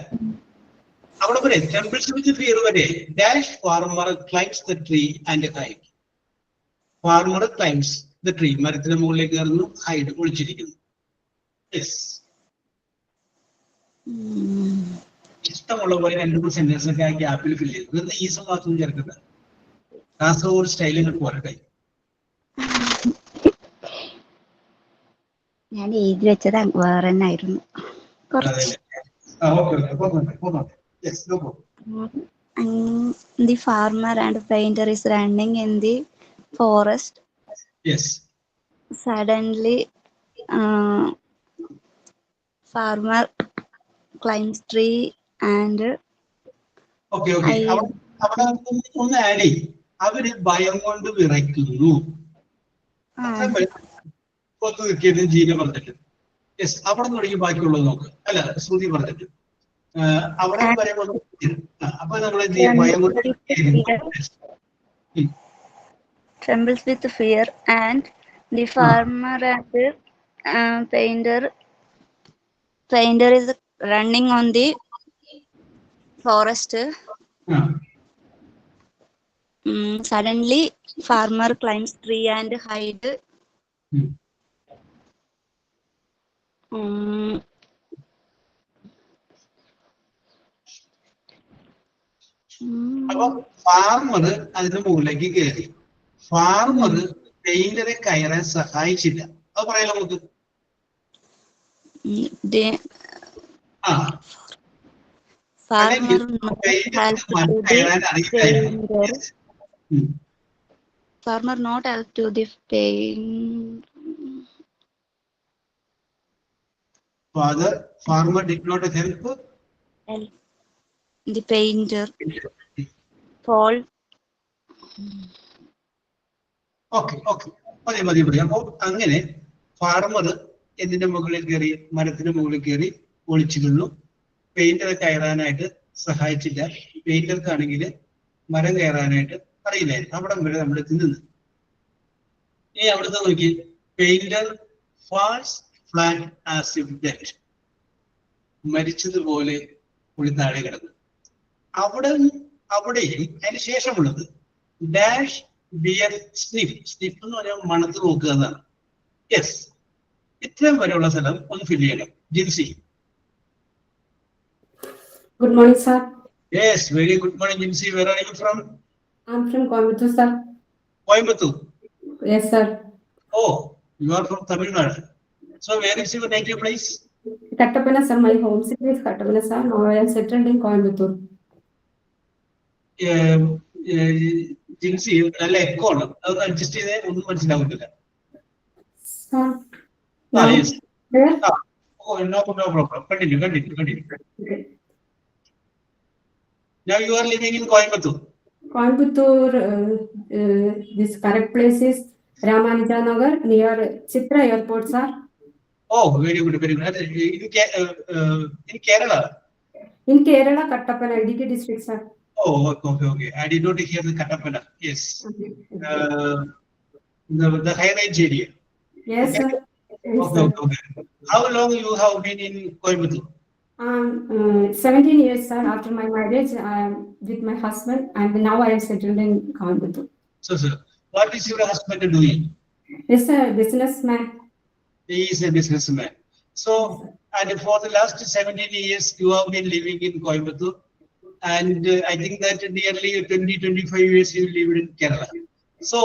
അവിടെ വരെ trembles with fear വരെ dash farmer climbs the tree and hide. Farmer climbs the tree. മരത്തിന് മുകളിലേക്ക് കയറുന്നു, ഹൈഡ്, ഒളിച്ചിരിക്കുന്നു. യെസ്. ഇഷ്ടമുള്ള പോലെ 2-3 സെന്റൻസ് ഒക്കെ ആ ഗ്യാപ്പിൽ ഫില്ല് ചെയ്തു. വെറുതെ ഈ മാത്രം ചേർക്കുന്നത് കാസർഗോഡ് സ്റ്റൈലിൽ പോരട്ടെ.
ഞാൻ എഴുതി വെച്ചത് വേറെ തന്നെ ആയിരുന്നു. The farmer and painter is running in the forest.
Yes.
Suddenly, farmer climbs tree and.
Okay. അവിടെ ഒന്ന് ആഡ് ചെയ്യും. അവര് ഭയം കൊണ്ട് വിറയ്ക്കുന്നു. ജീന പറഞ്ഞിട്ട്. യെസ്. അവിടെ തുടങ്ങി ബാക്കിയുള്ളത് നോക്ക്. അല്ല, ശ്രുതി പറഞ്ഞിട്ട് അവിടെ വരെ അപ്പൊ നമ്മളെ ഭയം കൊണ്ട്
trembles with fear and the farmer and painter is running on the forest. Suddenly, farmer climbs tree and hide. Um,
അപ്പൊ ഫാർമർ അതിന്റെ മുകളിലേക്ക് കയറി. ഫാർമർ പെയിന്ററെ കയറാൻ സഹായിച്ചില്ല. അത് പറയാലോ നമുക്ക്.
Farmer not help to the paint.
Farmer did not help
the painter. Fall.
Okay. മതി. അപ്പൊ അങ്ങനെ ഫാർമർ എന്തിന്റെ മുകളിൽ കയറി? മരത്തിന്റെ മുകളിൽ കയറി ഒളിച്ചിരുന്നു. പെയിന്ററെ കയറാനായിട്ട് സഹായിച്ചില്ല. പെയിന്റർക്കാണെങ്കിൽ മരം കയറാനായിട്ട് അറിയില്ലായിരുന്നു. അവിടെ വരെ നമ്മൾ എത്തി നിന്ന്. ഈ അവിടുത്തെ നോക്കി, painter falls flat as if dead. മരിച്ചതുപോലെ പുള്ളി താഴെ കിടന്നു. അവിടെയും അതിന് ശേഷമുള്ളത് ഡാഷ് ബിയർ സ്നിഫ്. സ്നിഫ് എന്ന് പറഞ്ഞാൽ മണത്ത് നോക്കുക എന്നാണ്. യെസ്, ഇത്രയും വരെയുള്ള സ്ഥലം ഒന്ന് ഫില്ല് ചെയ്യണം. Jincy.
Good morning, sir.
Yes, very good morning, Jinsi. Where are you from?
I'm from Coimbatore, sir.
Coimbatore?
Yes, sir.
Oh, you are from Tamil Nadu. So where is your native place?
Kattapana, sir. My home city is Kattapana, sir. Now I am settled in Coimbatore.
Jinsi, നല്ല echo ആണ്. അത് adjust ചെയ്തേ ഒന്നും മനസ്സിലാവുന്നില്ല.
Sir.
Yes.
Where?
Oh, no problem. Continue.
Okay.
Now you are living in Coimbatore.
Coimbatore, this correct place is Ramanuja Nagar near Chitra Airport, sir.
Oh, very good. In Kerala?
In Kerala, Kattapana, Idukki district, sir.
Oh, okay. I did not hear the Kattapana. Yes.
Okay.
The high-range area.
Yes, sir. Yes, sir.
Okay. How long you have been in Coimbatore?
17 years, sir. After my marriage, I am with my husband, and now I am settled in Coimbatore.
So, sir, what is your husband doing?
Yes, sir. Businessman.
He is a businessman. So, and for the last 17 years, you have been living in Coimbatore, and I think that nearly 20-25 years you lived in Kerala. So,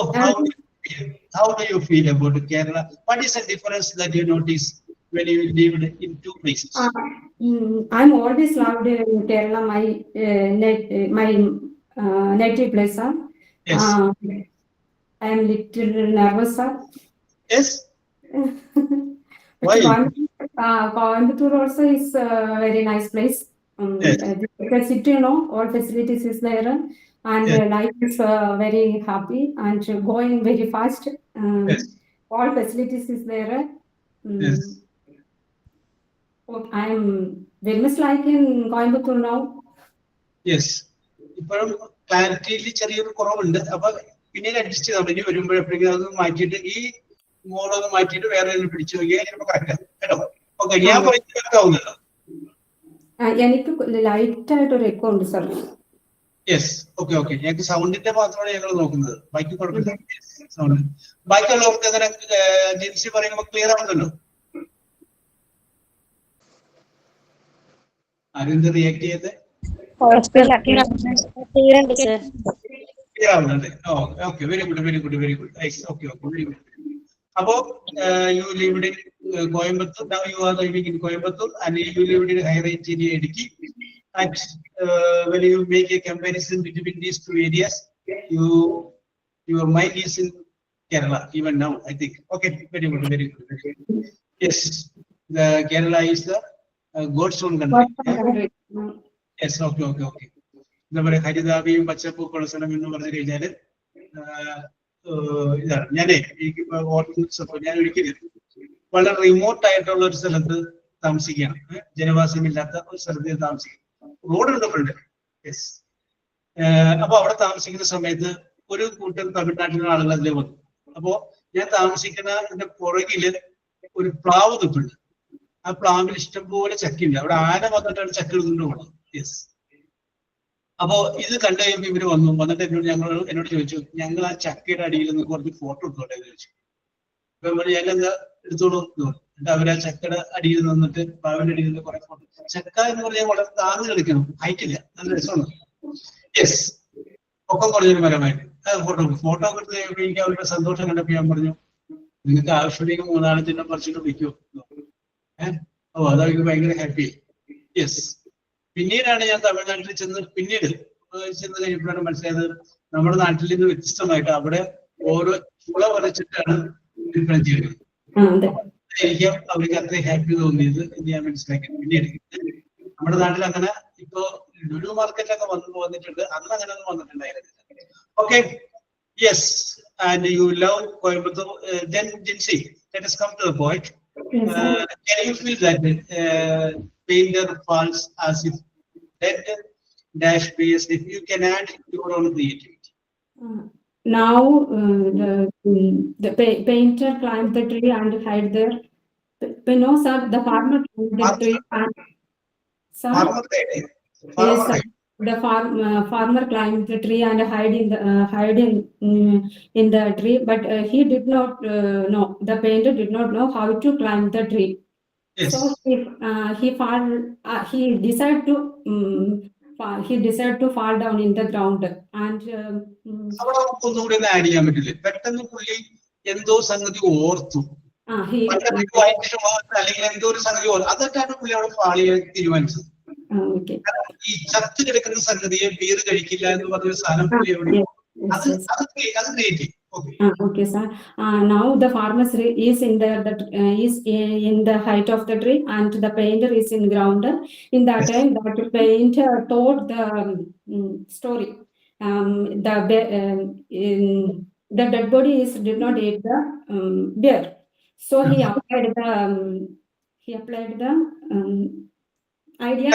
how do you feel about Kerala? What is the difference that you notice when you lived in two places?
I'm always loved in Kerala, my native place, sir.
Yes.
I am little nervous, sir.
Yes. Why?
Coimbatore also is a very nice place.
Yes.
You can sit, all facilities is there, and
Yes.
life is very happy and going very fast.
Yes.
All facilities is there.
Yes.
I am very much like in Coimbatore now.
Yes, ഇപ്പോഴും ക്ലാരിറ്റിയിൽ ചെറിയൊരു കുറവുണ്ട്. അപ്പൊ പിന്നീട് adjust ചെയ്താൽ ഇനി വരുമ്പോഴെപ്പോഴേക്കും അത് മാറ്റിയിട്ട് ഈ മോഡൊന്ന് മാറ്റിയിട്ട് വേറെ പിടിച്ചു നോക്കിയാൽ ചിലപ്പോൾ കറക്റ്റ് കേട്ടോ. ഓക്കെ, ഞാൻ പറയുന്നല്ലോ.
എനിക്ക് ലൈറ്റ് ആയിട്ടൊരു എക്കോ ഉണ്ട്, സർ.
Yes, okay. ഞങ്ങൾക്ക് സൗണ്ടിന്റെ മാത്രമാണ് ഞങ്ങൾ നോക്കുന്നത്, ബാക്കി കുഴപ്പമില്ല. സൗണ്ട് ബാക്കിയുള്ളവർക്ക് അങ്ങനെ ജിൻസി പറയുമ്പോൾ ക്ലിയർ ആവുന്നല്ലോ. ആരെന്ത് റിയാക്ട് ചെയ്തത്? ക്ലിയർ ആവുന്നുണ്ട്. Okay, very good. Okay, very good. അപ്പോ you lived in Coimbatore. Now you are living in Coimbatore, and you lived in high-range area Idukki. And when you make a comparison between these two areas, your mind is in Kerala even now, I think. Okay, very good. Yes, the Kerala is the God's own country. Yes, okay. നമ്മുടെ ഹരിതാപിയും പച്ചപ്പൂക്കളുള്ള സ്ഥലം എന്ന് പറഞ്ഞു കഴിഞ്ഞാല് ഇതാണ്. ഞാൻ ഒരിക്കലും വളരെ remote ആയിട്ടുള്ള ഒരു സ്ഥലത്ത് താമസിക്കുകയാണ്, ജനവാസമില്ലാത്ത ഒരു സ്ഥലത്ത് താമസിക്കും. റോഡ് എടുത്തിട്ടുണ്ട്. യെസ്. അപ്പൊ അവിടെ താമസിക്കുന്ന സമയത്ത് ഒരു കൂട്ടം തമിഴ്നാട്ടിലെ ആളുകൾ അതിലെ വന്നു. അപ്പോ ഞാൻ താമസിക്കുന്നതിന്റെ പുറകില് ഒരു പ്ലാവ് നിൽപ്പുണ്ട്. ആ പ്ലാവിൽ ഇഷ്ടംപോലെ ചക്കയുണ്ട്. അവിടെ ആന വന്നിട്ടാണ് ചക്ക എടുത്തുകൊണ്ട് പോകണം. യെസ്. അപ്പോ ഇത് കണ്ടു കഴിയുമ്പോൾ ഇവര് വന്നിട്ട് എന്നോട് ചോദിച്ചു, ഞങ്ങൾ ആ ചക്കയുടെ അടിയിൽ നിന്ന് കുറച്ച് ഫോട്ടോ എടുത്തോട്ടെ എന്ന് ചോദിച്ചു. അപ്പൊ ഞങ്ങളെന്താ എടുത്തോളൂ എന്നിട്ട് അവര് ആ ചക്കയുടെ അടിയിൽ നിന്നിട്ട് പാവിന്റെ അടിയിൽ നിന്ന് കുറെ ഫോട്ടോ. ചക്ക എന്ന് പറഞ്ഞാൽ വളരെ താഴ്ന്നു കളിക്കണം, ഹൈറ്റ് ഇല്ല, നല്ല രസമാണ്. യെസ്, പൊക്കം കുറഞ്ഞൊരു മരമായിട്ട് ഫോട്ടോ ഒക്കെ എടുത്ത് കഴിയുമ്പോൾ എനിക്ക് അവരുടെ സന്തോഷം കണ്ടപ്പോൾ ഞാൻ പറഞ്ഞു, നിങ്ങൾക്ക് ആവശ്യമുണ്ടെങ്കിൽ 3 ചിഹ്നം പറിച്ചിട്ട് വിൽക്കൂ. ഓ, അതെനിക്ക് ഭയങ്കര ഹാപ്പി. യെസ്. പിന്നീടാണ് ഞാൻ തമിഴ്നാട്ടിൽ ചെന്ന് കഴിഞ്ഞപ്പോഴാണ് മനസ്സിലായത് നമ്മുടെ നാട്ടിൽ നിന്ന് വ്യത്യസ്തമായിട്ട് അവിടെ ഓരോ ചുള വരച്ചിട്ടാണ് വിൽപ്പന ചെയ്യുന്നത്. എനിക്ക് അവർക്ക് അത്രയും ഹാപ്പി തോന്നിയത് എന്ന് ഞാൻ മനസ്സിലാക്കി. പിന്നീട് നമ്മുടെ നാട്ടിൽ അങ്ങനെ ഇപ്പോ ലുലു മാർക്കറ്റൊക്കെ വന്നിട്ടുണ്ട്, അന്ന് അങ്ങനെ ഒന്നും വന്നിട്ടുണ്ടായിരുന്നില്ല. Okay, yes. And you love Coimbatore. Then Jinsi, let us come to the point. Can you feel that painter falls as if dead dash base if you can add your own creativity?
Now the painter climbed the tree and hide there. No, sir, the farmer climbed the tree and sir, yes, sir, the farmer climbed the tree and hide in the tree, but he did not know. The painter did not know how to climb the tree.
Yes.
So he decided to fall down in the ground and
അവിടെ ഒന്നുകൂടി ഒന്ന് add ചെയ്യാൻ പറ്റില്ലേ? പെട്ടെന്ന് പുള്ളി എന്തോ സംഗതി ഓർത്തു, അല്ലെങ്കിൽ എന്തോ ഒരു സംഗതി ഓർത്തു, അതൊക്കെയാണ് പുള്ളി അവിടെ ഫാൾ ചെയ്യാൻ തീരുമാനിച്ചത്. ഈ ചത്ത് കിടക്കുന്ന സംഗതിയെ ബീർ കഴിക്കില്ല എന്ന് പറഞ്ഞ സാധനം പുള്ളി എവിടെ അത് create.
Okay, sir. Now the farmer is in the height of the tree and the painter is in ground. In that time, the painter told the story. The dead body did not eat the bear, so he applied the idea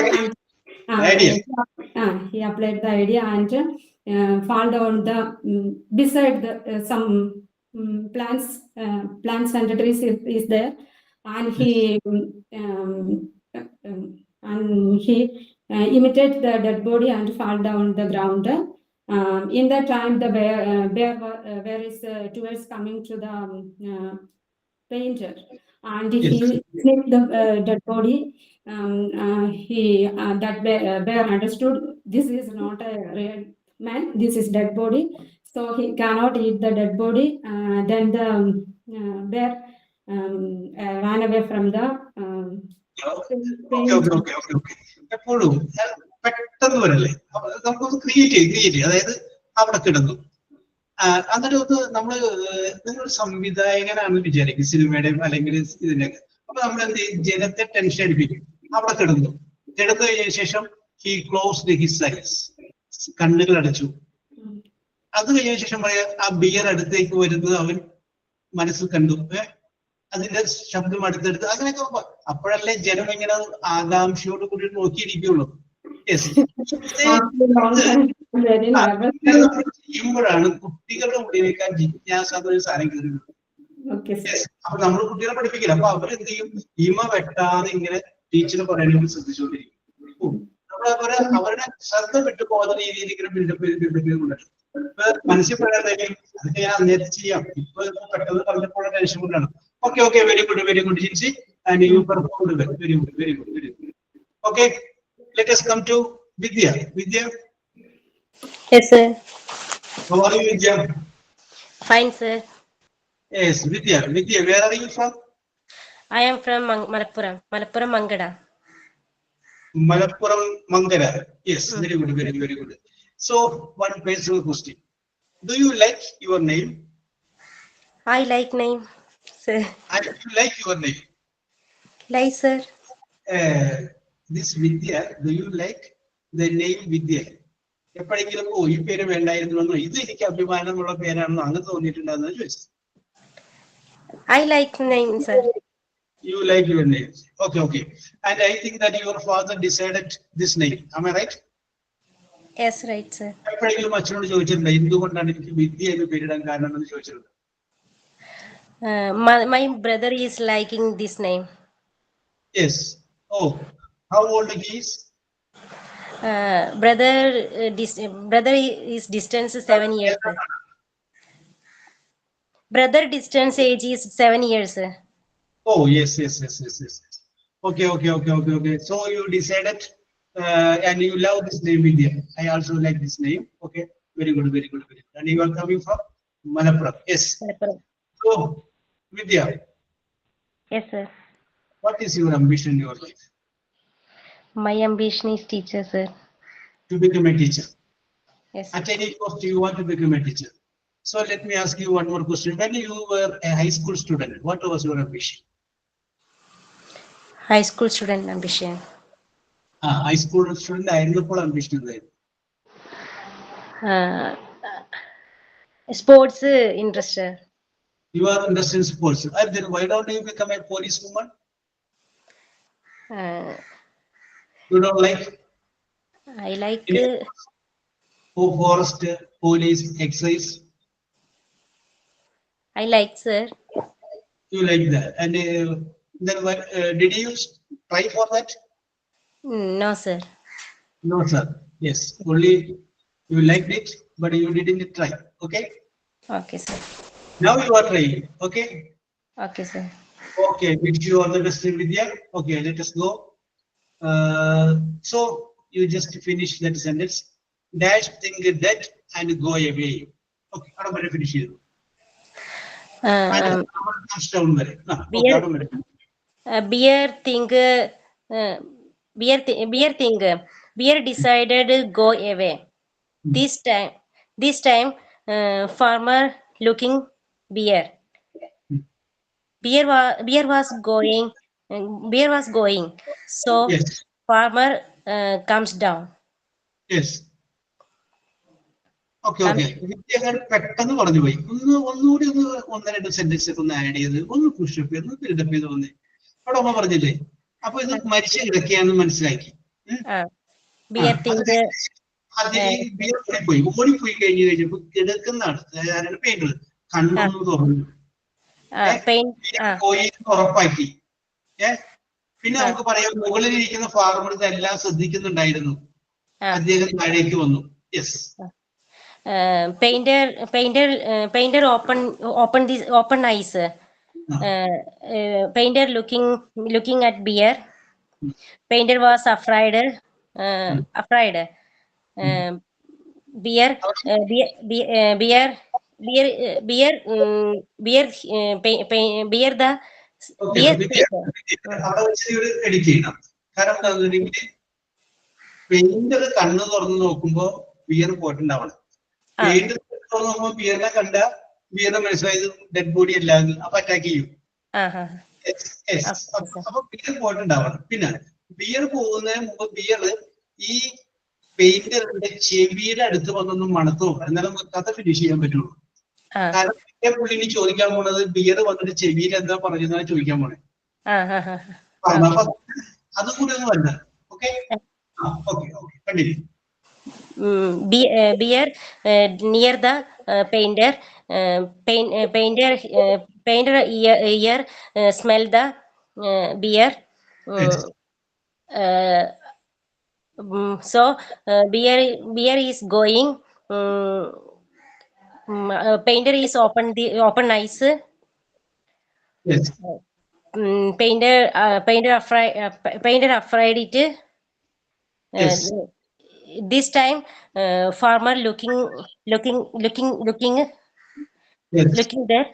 and he applied the idea and fall down the beside the some plants and trees is there, and he imitate the dead body and fall down the ground. In that time, the bear is towards coming to the painter, and he sniffed the dead body. That bear understood this is not a real man, this is dead body, so he cannot eat the dead body. Then the bear ran away from the
എപ്പോഴും പെട്ടെന്ന് വരല്ലേ, നമുക്കൊന്ന് create ചെയ്യും. അതായത് അവിടെ കിടന്നു. എന്നിട്ട് നിങ്ങളൊരു സംവിധായകനാണെന്ന് വിചാരിക്കും, സിനിമയുടെയും അല്ലെങ്കിൽ ഇതിന്റെയൊക്കെ. അപ്പൊ നമ്മൾ എന്ത് ചെയ്യും, ജനത്തെ ടെൻഷൻ അടിപ്പിക്കും. അവിടെ കിടന്നു കഴിഞ്ഞ ശേഷം ഹി ക്ലോസ്ഡ് ഹിസ് ഐസ്, കണ്ണുകൾ അടച്ചു. അത് കഴിഞ്ഞ ശേഷം പറയാ ആ ബിയർ അടുത്തേക്ക് വരുന്നത് അവൻ മനസ്സിൽ കണ്ടു, അതിന്റെ ശബ്ദം അടുത്തെടുത്ത്, അങ്ങനെയൊക്കെ. അപ്പോഴല്ലേ ജനം ഇങ്ങനെ ആകാംക്ഷയോട് കൂടി നോക്കിയിരിക്കുള്ളൂ. ചെയ്യുമ്പോഴാണ് കുട്ടികളുടെ ഉള്ളിലേക്കാൾ ജിജ്ഞാസ എന്നൊരു സാധനം കയറുന്നത്. അപ്പൊ നമ്മൾ കുട്ടികളെ പഠിപ്പിക്കില്ല, അപ്പൊ അവരെന്ത് ചെയ്യും, ഇമ വെട്ടാതെ ഇങ്ങനെ ടീച്ചർ പറയാനും ശ്രദ്ധിച്ചുകൊണ്ടിരിക്കും. അവരുടെ ശ്രദ്ധ വിട്ടു പോകുന്ന രീതിയിൽ ഇങ്ങനെ ബിൽഡപ്പ് കൊണ്ടുവരും. ഇപ്പൊ മനസ്സിൽ പറയാൻ അതൊക്കെ ഞാൻ അന്നേരം ചെയ്യാം, ഇപ്പൊ പെട്ടെന്ന് പറഞ്ഞപ്പോൾ ടെൻഷൻ കൊണ്ടാണ്. Okay, very good Jincy, and you performed well, very good. Okay, let us come to Vidya.
Yes, sir.
How are you, Vidya?
Fine, sir.
Yes, Vidya, where are you from?
I am from Malappuram, Mangada.
Malappuram, Mangada. Yes, very good. So, one personal question. Do you like your name?
I like name, sir.
And you like your name?
Like, sir.
This Vidya, do you like the name Vidya? എപ്പോഴെങ്കിലും ഈ പേര് വേണ്ടായിരുന്നു, ഇത് എനിക്ക് അഭിമാനമുള്ള പേരാണെന്നോ അങ്ങനെ തോന്നിയിട്ടുണ്ടെന്ന് ചോദിച്ചത്.
I like name, sir.
You like your name. Okay. And I think that your father decided this name. Am I right?
Yes, right, sir.
എപ്പോഴെങ്കിലും അച്ഛനോട് ചോദിച്ചിട്ടുണ്ട് എന്തുകൊണ്ടാണ് എനിക്ക് വിദ്യ എന്ന് പേരിടാൻ കാരണം എന്ന് ചോദിച്ചിട്ടുണ്ട്?
My brother is liking this name.
Yes. Oh, how old he is?
Brother is distance 7 years. Brother distance age is 7 years.
Oh, yes. Okay. So you decided, and you love this name, Vidya. I also like this name. Okay, very good. And you are coming from Malappuram. Yes.
Malappuram.
So, Vidya,
Yes, sir.
what is your ambition in your life?
My ambition is teacher, sir.
To become a teacher.
Yes.
At any cost, you want to become a teacher. So let me ask you one more question. When you were a high school student, what was your ambition?
High school student ambition.
High school student, ആയിരുന്നപ്പോൾ ambition എന്തായിരുന്നു?
Sports interest.
You are interested in sports. Then why don't you become a policewoman? You don't like?
I like
Forest, police, excise.
I like, sir.
You like that, and then what? Did you try for that?
No, sir.
No, sir. Yes, only you liked it, but you didn't try. Okay.
Okay, sir.
Now you are trying. Okay.
Okay, sir.
Okay. Wish you all the best, Vidya. Okay, let us go. So you just finish that sentence. Dash think that and go away. Okay, I don't finish it.
Beer decided to go away. This time, farmer looking beer. Beer was going. So
Yes.
farmer comes down.
Yes. Okay. വിദ്യാകാരൻ പെട്ടെന്ന് പറഞ്ഞു പോയി. ഒന്നുകൂടി ഒന്ന് രണ്ട് sentence ഒന്ന് add ചെയ്ത് ഒന്ന് pushup ചെയ്ത് ബിൽഡപ്പ് ചെയ്ത് വന്നേ. അവിടെ അമ്മ പറഞ്ഞില്ലേ? അപ്പൊ ഇത് മരിച്ചു കിടക്കുകയാണെന്ന് മനസ്സിലാക്കി. ഓടിപ്പോയി കഴിഞ്ഞപ്പോ കിടക്കുന്നതാണ് പെയിന്റർ കണ്ണൊന്ന് തുറന്നു പോയി ഉറപ്പാക്കി. പിന്നെ നമുക്ക് പറയാം മുകളിലിരിക്കുന്ന ഫാർമർ ഇതെല്ലാം ശ്രദ്ധിക്കുന്നുണ്ടായിരുന്നു. അദ്ദേഹം താഴേക്ക് വന്നു. Yes.
Painter open eyes. Painter looking at beer. Painter was afraid. Beer
edit ചെയ്യണം. കാരണം പെയിന്റർ കണ്ണ് തുറന്ന് നോക്കുമ്പോ ബിയർ പോയിട്ടുണ്ടാവണം. പെയിന്റർ തുറന്ന് നോക്കുമ്പോ ബിയറിനെ കണ്ട ബിയറിനെ മനസ്സിലായത് ഡെഡ് ബോഡി അല്ലാന്ന് അപ്പൊ അറ്റാക്ക് ചെയ്യും. അപ്പൊ ബിയർ പോയിട്ടുണ്ടാവണം. പിന്നെ ബിയർ പോകുന്നതിന് മുമ്പ് ബിയർ ഈ പെയിന്ററിന്റെ ചെവിയുടെ അടുത്ത് വന്നൊന്നും മണത്തോ എന്നാലും കഥ ഫിനിഷ് ചെയ്യാൻ പറ്റുള്ളൂ. കാരണം പുള്ളിനി ചോദിക്കാൻ പോണത് ബിയർ വന്നിട്ട് ചെവിയിൽ എന്താ പറഞ്ഞാൽ ചോദിക്കാൻ പോണേ. അപ്പൊ അതും കൂടി ഒന്നും വല്ല. Okay. Continue.
Beer near the painter. Painter ear smell the beer. So beer is going. Painter is open eyes.
Yes.
Painter afraid it.
Yes.
This time, farmer looking
Yes.
looking there.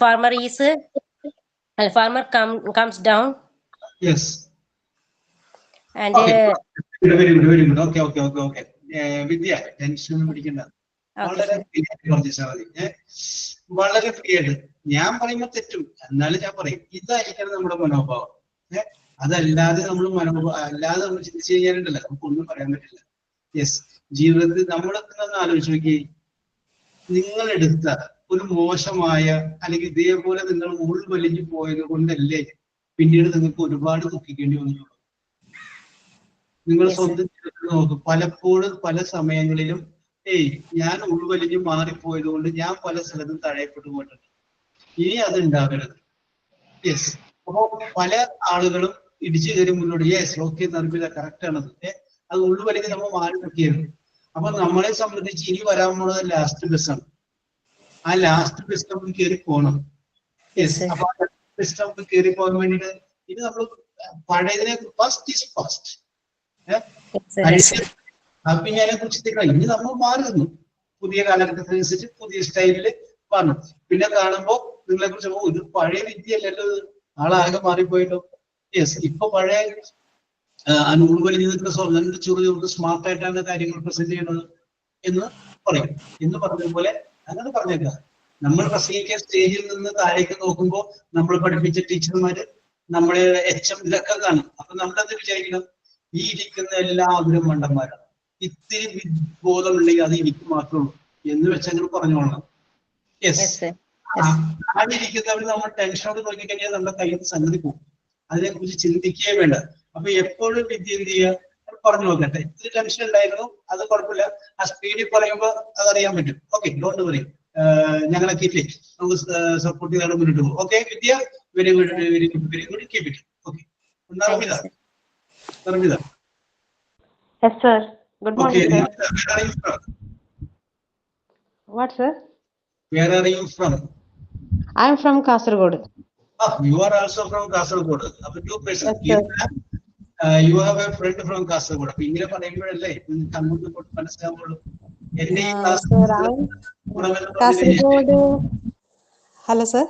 Farmer comes down.
Yes.
And
very good. Okay. Vidya tension പിടിക്കണ്ട. വളരെ വളരെ free ആയിട്ട് ഞാൻ പറയുമ്പോ തെറ്റും, എന്നാലും ഞാൻ പറയും ഇതായിരിക്കണം നമ്മുടെ മനോഭാവം. അതല്ലാതെ നമ്മൾ അല്ലാതെ നമ്മൾ ചിന്തിച്ചു കഴിഞ്ഞാലുണ്ടല്ലോ നമുക്കൊന്നും പറയാൻ പറ്റില്ല. യെസ്, ജീവിതത്തിൽ നമ്മളൊക്കെ ഒന്ന് ആലോചിച്ച് നോക്കി, നിങ്ങളെടുത്ത ഒരു മോശമായ അല്ലെങ്കിൽ ഇതേപോലെ നിങ്ങൾ ഉൾവലിഞ്ഞു പോയത് കൊണ്ടല്ലേ പിന്നീട് നിങ്ങൾക്ക് ഒരുപാട് ദുഃഖിക്കേണ്ടി വന്നിട്ടുള്ളൂ. നിങ്ങൾ സ്വന്തം ജീവിതത്തിൽ നോക്കും, പലപ്പോഴും പല സമയങ്ങളിലും ഞാൻ ഉൾവലിഞ്ഞു മാറിപ്പോയത് കൊണ്ട് ഞാൻ പല സ്ഥലത്തും തഴയപ്പെട്ടു പോയിട്ടുണ്ട്. ഇനി അത് ഉണ്ടാകരുത്. യെസ്. അപ്പോ പല ആളുകളും ഇടിച്ചു കയറി മുന്നോട്ട്. യെസ്, ഓക്കെ നർമ്മിത, കറക്റ്റ് ആണത്. അത് ഉള്ളുവലിക്ക് നമ്മൾ മാറി നോക്കിയത്. അപ്പൊ നമ്മളെ സംബന്ധിച്ച് ഇനി വരാൻ പോകുന്നത് ലാസ്റ്റ് ബസ്സാണ്. ആ ലാസ്റ്റ് ബസ് നമുക്ക് കയറി പോകണം. യെസ്, അപ്പൊ ആ ബസ് നമുക്ക് കയറി പോകാൻ വേണ്ടിട്ട് ഇനി നമ്മൾ പഴയതിനെ ഫസ്റ്റ് ഈസ് ഫസ്റ്റ്. പിന്നെ അതിനെ കുറിച്ച് ഇനി നമ്മൾ മാറുന്നു, പുതിയ കാലഘട്ടത്തിനനുസരിച്ച് പുതിയ സ്റ്റൈലില് പറഞ്ഞു. പിന്നെ കാണുമ്പോ നിങ്ങളെ കുറിച്ച് ഇത് പഴയ വിദ്യയല്ലല്ലോ, ആളാകെ മാറിപ്പോയല്ലോ. യെസ്, ഇപ്പൊ പഴയ നൂറുവലി നിൽക്കുന്ന സ്വർണ്ണ ചുറി നമുക്ക് സ്മാർട്ട് ആയിട്ടാണ് കാര്യങ്ങൾ പ്രസന്റ് ചെയ്യുന്നത് എന്ന് പറയും. എന്ന് പറഞ്ഞതുപോലെ അങ്ങനെ പറഞ്ഞേക്കാം. നമ്മൾ പ്രസംഗിക്കാൻ സ്റ്റേജിൽ നിന്ന് താഴേക്ക് നോക്കുമ്പോൾ നമ്മൾ പഠിപ്പിച്ച ടീച്ചർമാര് നമ്മളെ HM ഇതൊക്കെ കാണും. അപ്പൊ നമ്മളത് വിചാരിക്കണം, ഈ ഇരിക്കുന്ന എല്ലാവരും മണ്ടന്മാരാണ്, ഇത്തിരി ബോധമുണ്ടെങ്കിൽ അത് എനിക്ക് മാത്രമേ ഉള്ളൂ എന്ന് വെച്ചങ്ങൾ പറഞ്ഞോളണം. യെസ്, ആടിയിരിക്കുന്നവർ നമ്മൾ ടെൻഷനോട് നോക്കിക്കഴിഞ്ഞാൽ നമ്മുടെ കയ്യിൽ നിന്ന് സംഗതി പോകും. അതിനെക്കുറിച്ച് ചിന്തിക്കുകയേ വേണ്ട. അപ്പൊ എപ്പോഴും വിദ്യ എന്ത് ചെയ്യുക, പറഞ്ഞു നോക്കട്ടെ, ഇത്തിരി ടെൻഷൻ ഉണ്ടായിരുന്നു, അത് കുഴപ്പമില്ല, ആ സ്പീഡിൽ പറയുമ്പോൾ അതറിയാൻ പറ്റും. ഓക്കെ, ഡോണ്ട് വറി, ഞങ്ങളൊക്കെ ഇല്ലേ, നമുക്ക് സപ്പോർട്ട് ചെയ്താണ് മുന്നോട്ട് പോകും. Okay Vidya, very good, very good, very good, keep it. Okay, Narmitha. Narmitha.
Yes, sir. Good
Okay,
morning, sir.
where are you from?
What, sir?
Where are you from?
I'm from Kasaragod.
You are also from Kasaragod. Up to person.
Yes,
You have a friend from Kasaragod. അപ്പൊ ഇങ്ങനെ പറയുമ്പോഴല്ലേ നിങ്ങൾക്ക് അങ്ങോട്ട് മനസ്സിലാവുള്ളൂ. എന്റെ ഈ class
Kasaragod. Hello, sir.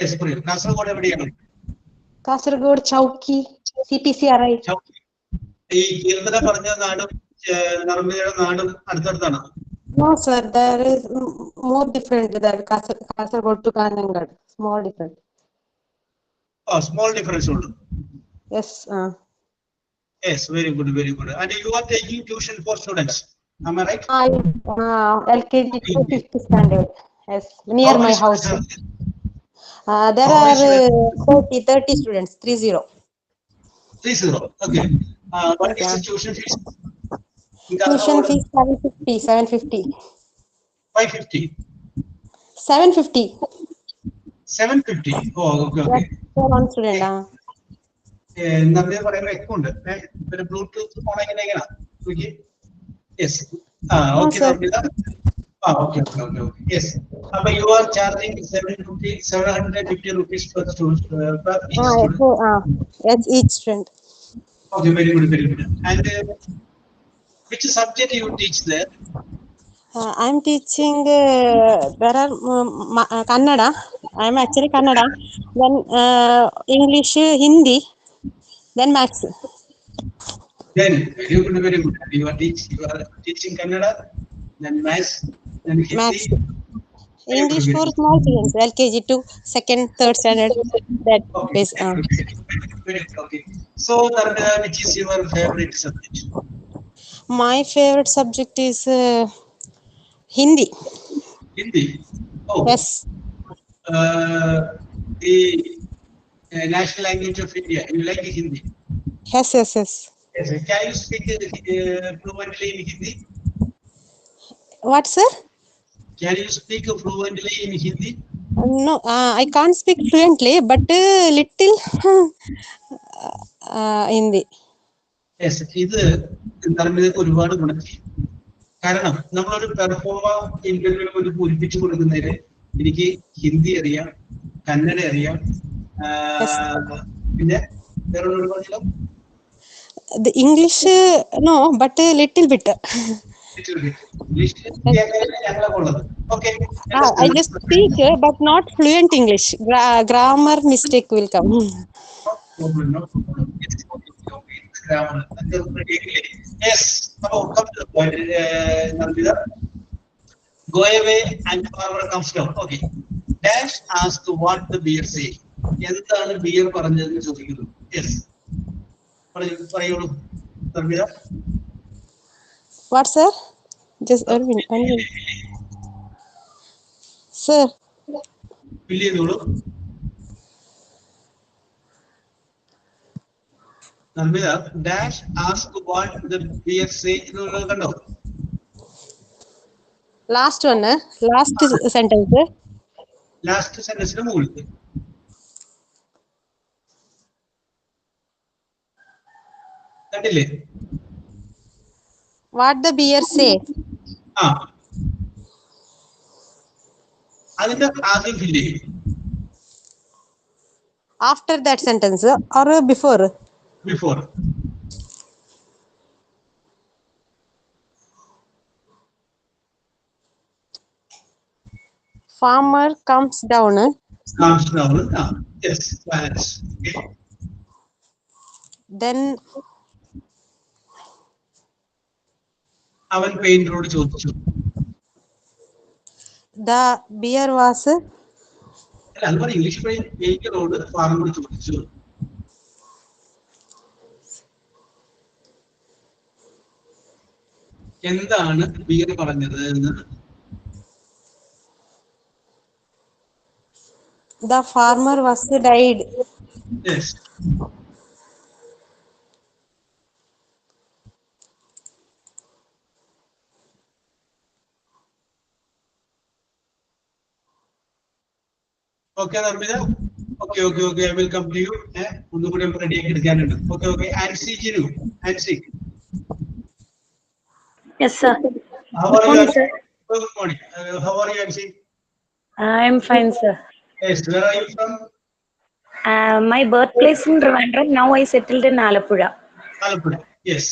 Yes, പറയൂ. കാസർഗോഡ് എവിടെയാണ്?
Kasaragod, Chowki, CPCRI.
ഈ കീർത്തന പറഞ്ഞ നാടും നർമ്മിതയുടെ നാടും അടുത്തടുത്താണ്?
No, sir. There is more different than Kasaragod to Kanangad. Small different.
Oh, small difference only.
Yes.
Yes, very good, very good. And you are taking tuition for students, am I right?
LKG to 5th standard. Yes, near my house. There
How
are
many
30 students. 30.
30. Okay. What is the tuition fees?
Tuition fees 750.
550.
750.
750. Oh, okay, okay.
For one student.
നമ്മൾ പറയുമ്പോ echo ഉണ്ട്, പിന്നെ bluetooth phone എങ്ങനെയാ? Yes, okay. Okay, yes. അപ്പൊ you are charging 750 rupees per student.
Yes, each student.
Okay, very good, very good. And which subject you teach there?
I'm teaching. There are Kannada. I'm actually Kannada. Then English, Hindi. Then Maths.
Then very good, very good. You are teaching Kannada, then Maths, then Hindi.
Maths. English for small students, LKG to 2nd, 3rd standard. That is.
Very good. Okay. So, which is your favorite subject?
My favorite subject is Hindi.
Hindi. Oh.
Yes.
The national language of India. You like Hindi?
Yes.
Yes. Can you speak fluently in Hindi?
What, sir?
Can you speak fluently in Hindi?
No, I can't speak fluently, but little Hindi.
Yes, ഇത് നർമ്മിതക്ക് ഒരുപാട് ഗുണം ചെയ്യും. കാരണം നമ്മളൊരു performer interview ഒരു പൂരിപ്പിച്ചു കൊടുക്കുന്നതിന് എനിക്ക് ഹിന്ദി അറിയാം, കന്നഡ അറിയാം, പിന്നെ വേറെ പറഞ്ഞല്ലോ
The English, no, but little bit. I just speak, but not fluent English. Grammar mistake will come.
No problem. Grammar. Yes. Come to the point, Nandita. Go away and farmer comes down. Okay. Dash asked what the beer say. എന്താണ് beer പറഞ്ഞതെന്ന് ചോദിക്കുന്നു. യെസ്, പറയോളൂ Narmitha.
What, sir? Just Arvind. Sir.
Fill ചെയ്തോളൂ. Narmitha, dash ask what the beer say എന്നുള്ളത് കണ്ടോ?
Last one, last sentence.
Last സെന്റൻസിന് മുകളിൽ കണ്ടില്ലേ?
What the beer say?
ആ അതിന്റെ ആദ്യം ഫില്ല് ചെയ്യും.
After that sentence or before?
Before.
Farmer comes down.
Yes, balance.
Then
അവൻ പെയിന്ററോട് ചോദിച്ചു.
the beer was
അല്ല അത് പറയും, ഇംഗ്ലീഷ് പെയിന്ററോട് ഫാർമർ ചോദിച്ചു. എന്താണ് ബിയർ പറഞ്ഞത് എന്ന്.
the farmer was died.
Yes. Okay, Narmida. Okay. I will come to you. ഒന്നുകൂടി റെഡി ആക്കി എടുക്കാനുണ്ട്. Okay. Ansi Jinu. Ansi.
Yes, sir.
How are
Good morning,
you?
sir.
Good morning. How are you, Ansi?
I am fine, sir.
Yes. Where are you from?
My birthplace in Trivandrum. Now I settled in Alappuzha.
Alappuzha. Yes.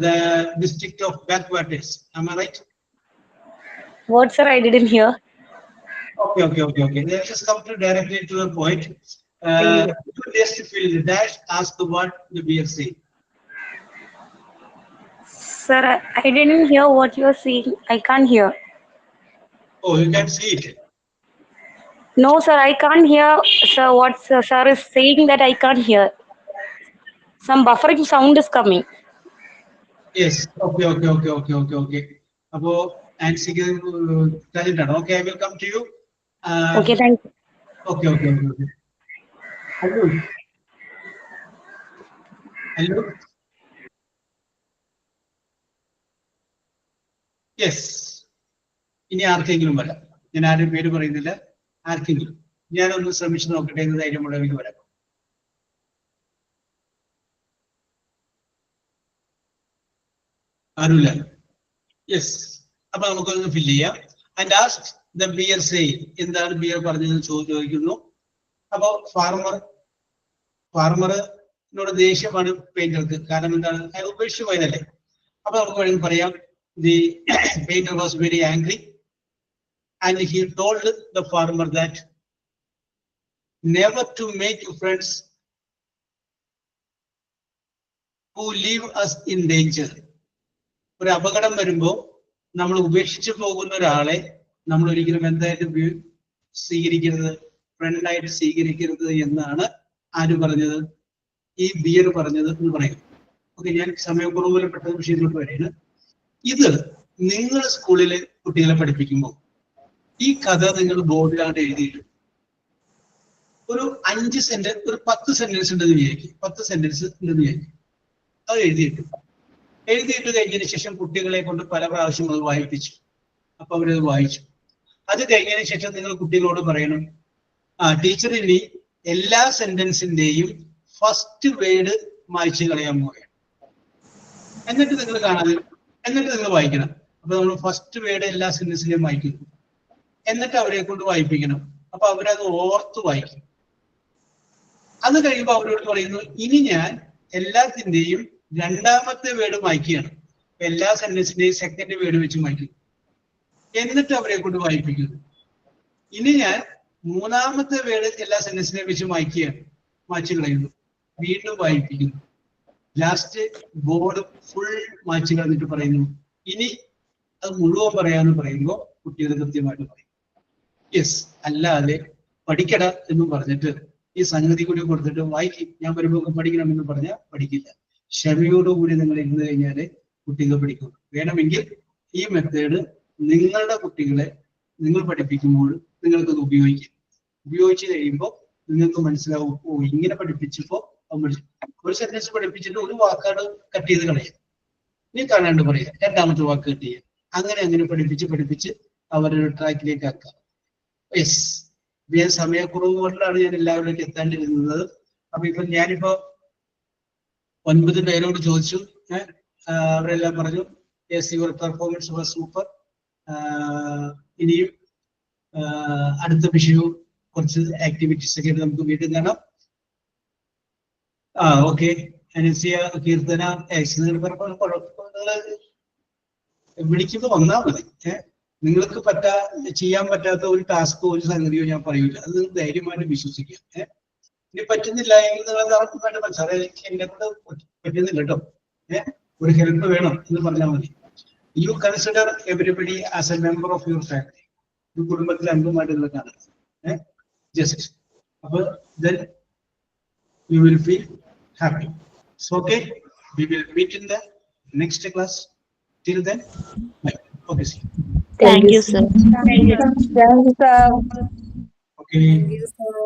The district of backwaters. Am I right?
What, sir? I didn't hear.
Okay. Let's just come directly to the point. Just fill the dash. Ask what the beer say.
Sir, I didn't hear what you are saying. I can't hear.
Oh, you can see it.
No, sir, I can't hear. Sir, what sir is saying that I can't hear. Some buffering sound is coming.
Yes. Okay. Abo Ansi talent. Okay, I will come to you.
Okay, thank you.
Okay. Hello. Yes. ഇനി ആർക്കെങ്കിലും വരാം. ഞാൻ ആരും പേര് പറയുന്നില്ല. ആർക്കെങ്കിലും ഞാനൊന്ന് ശ്രമിച്ചു നോക്കട്ടെ എന്ന് ധൈര്യമുള്ളവർക്ക് വരാം. ആരുമില്ല. യെസ്. അപ്പൊ നമുക്കൊന്ന് ഫില്ല് ചെയ്യാം. And ask the beer say. എന്താണ് ബിയർ പറഞ്ഞതെന്ന് ചോദിക്കുന്നു. അപ്പൊ ഫാർമറിനോട് ദേഷ്യമാണ് പെയിന്റർക്ക്. കാരണം എന്താണ്, അയാൾ ഉപേക്ഷിച്ചു പോയതല്ലേ. അപ്പൊ നമുക്ക് വേണമെങ്കിൽ പറയാം, the painter was very angry and he told the farmer that never to make friends who leave us in danger. ഒരു അപകടം വരുമ്പോ നമ്മൾ ഉപേക്ഷിച്ചു പോകുന്ന ഒരാളെ നമ്മൾ ഒരിക്കലും എന്തായിട്ട് സ്വീകരിക്കരുത്, ഫ്രണ്ടായിട്ട് സ്വീകരിക്കരുത് എന്നാണ് ആര് പറഞ്ഞത്? ഈ ബിയർ പറഞ്ഞത് എന്ന് പറയും. ഓക്കെ, ഞാൻ സമയക്കുറവിൽ പെട്ടെന്ന് വിഷയത്തിലോട്ട് വരികയാണ്. ഇത് നിങ്ങൾ സ്കൂളിലെ കുട്ടികളെ പഠിപ്പിക്കുമ്പോൾ ഈ കഥ നിങ്ങൾ ബോർഡിലാണ്ട് എഴുതിയിട്ട് ഒരു 5 സെന്റൻസ്, ഒരു 10 സെന്റൻസ് ഉണ്ടെന്ന് വിചാരിക്കും. 10 സെന്റൻസ് ഉണ്ടെന്ന് വിചാരിക്കും. അത് എഴുതിയിട്ട് കഴിഞ്ഞതിന് ശേഷം കുട്ടികളെ കൊണ്ട് പല പ്രാവശ്യം അത് വായിപ്പിച്ചു. അപ്പൊ അവരത് വായിച്ചു. അത് കഴിഞ്ഞതിന് ശേഷം നിങ്ങൾ കുട്ടികളോട് പറയണം, ടീച്ചർ ഇനി എല്ലാ സെന്റൻസിന്റെയും ഫസ്റ്റ് വേർഡ് മായ്ച്ചു കളയാൻ പോവുകയാണ്. എന്നിട്ട് നിങ്ങൾ വായിക്കണം. അപ്പൊ നമ്മൾ ഫസ്റ്റ് വേർഡ് എല്ലാ സെന്റൻസിന്റെയും വായിക്കുന്നു. എന്നിട്ട് അവരെ കൊണ്ട് വായിപ്പിക്കണം. അപ്പൊ അവരത് ഓർത്ത് വായിക്കും. അത് കഴിയുമ്പോൾ അവരോട് പറയുന്നു, ഇനി ഞാൻ എല്ലാത്തിന്റെയും രണ്ടാമത്തെ വേർഡ് വായിക്കുകയാണ്. എല്ലാ സെന്റൻസിന്റെയും സെക്കൻഡ് വേർഡ് വെച്ച് വായിക്കും. എന്നിട്ട് അവരെ കൊണ്ട് വായിപ്പിക്കുന്നു. ഇനി ഞാൻ മൂന്നാമത്തെ വേർഡ് എല്ലാ സെന്റൻസിനെയും വെച്ച് വായിക്കുകയാണ്. മായ്ച്ചു കളയുന്നു. വീണ്ടും വായിപ്പിക്കുന്നു. ലാസ്റ്റ് ബോർഡ് ഫുൾ മായ്ച്ചു കളഞ്ഞിട്ട് പറയുന്നു, ഇനി അത് മുഴുവൻ പറയാന്ന് പറയുമ്പോൾ കുട്ടികൾ കൃത്യമായിട്ട് പറയും. യെസ്. അല്ലാതെ പഠിക്കട എന്ന് പറഞ്ഞിട്ട് ഈ സംഗതി കൂടി കൊടുത്തിട്ട് വായിക്കും, ഞാൻ വരുമ്പോൾ പഠിക്കണം എന്ന് പറഞ്ഞാൽ പഠിക്കില്ല. ക്ഷമയോടുകൂടി നിങ്ങൾ ഇരുന്ന് കഴിഞ്ഞാലേ കുട്ടികൾ പഠിക്കുള്ളൂ. വേണമെങ്കിൽ ഈ മെത്തേഡ് നിങ്ങളുടെ കുട്ടികളെ നിങ്ങൾ പഠിപ്പിക്കുമ്പോൾ നിങ്ങൾക്കത് ഉപയോഗിച്ച് കഴിയുമ്പോൾ നിങ്ങൾക്ക് മനസ്സിലാവും, ഓ ഇങ്ങനെ പഠിപ്പിച്ചപ്പോ ഒരു സെന്റൻസ് പഠിപ്പിച്ചിട്ട് ഒരു വാക്കാട് കട്ട് ചെയ്ത് കളയാം, നീ കാണാണ്ട് പറയാം, രണ്ടാമത്തെ വാക്ക് കട്ട് ചെയ്യാം. അങ്ങനെ പഠിപ്പിച്ച് അവരുടെ ട്രാക്കിലേക്ക് ആക്കാം. യെസ്. ഞാൻ സമയക്കുറവ് കൊണ്ടാണ് ഞാൻ എല്ലാവരിലേക്ക് എത്താണ്ടിരുന്നത്. അപ്പൊ ഞാനിപ്പോ 9 പേരോട് ചോദിച്ചു. അവരെല്ലാം പറഞ്ഞു yes your performance was super. ഇനിയും അടുത്ത വിഷയവും കുറച്ച് ആക്ടിവിറ്റീസ് ഒക്കെ നമുക്ക് വീട്ടിൽ കാണാം. ഓക്കെ. അനസ്യ, കീർത്തന, വിളിക്കുമ്പോൾ വന്നാൽ മതി. നിങ്ങൾക്ക് ചെയ്യാൻ പറ്റാത്ത ഒരു ടാസ്കോ ഒരു സംഗതിയോ ഞാൻ പറയൂല. അത് നിങ്ങൾ ധൈര്യമായിട്ട് വിശ്വസിക്കുക. ഇനി പറ്റുന്നില്ല എങ്കിൽ നിങ്ങൾ സാറേ എന്നെ കൊണ്ട് പറ്റുന്നില്ല കേട്ടോ, ഒരു ഹെൽപ്പ് വേണം എന്ന് പറഞ്ഞാൽ മതി. U consider everybody as A member of your family. ഒരു കുടുംബത്തിലെ അംഗമായിട്ട് നിങ്ങൾ കാണുന്നത്. ജസ്റ്റ് അപ്പൊ then you will feel happy. So okay, we will meet in the next class. Till then, bye. Okay, see.
Thank you, sir.
Thank you, sir.
Okay. Thank you, sir.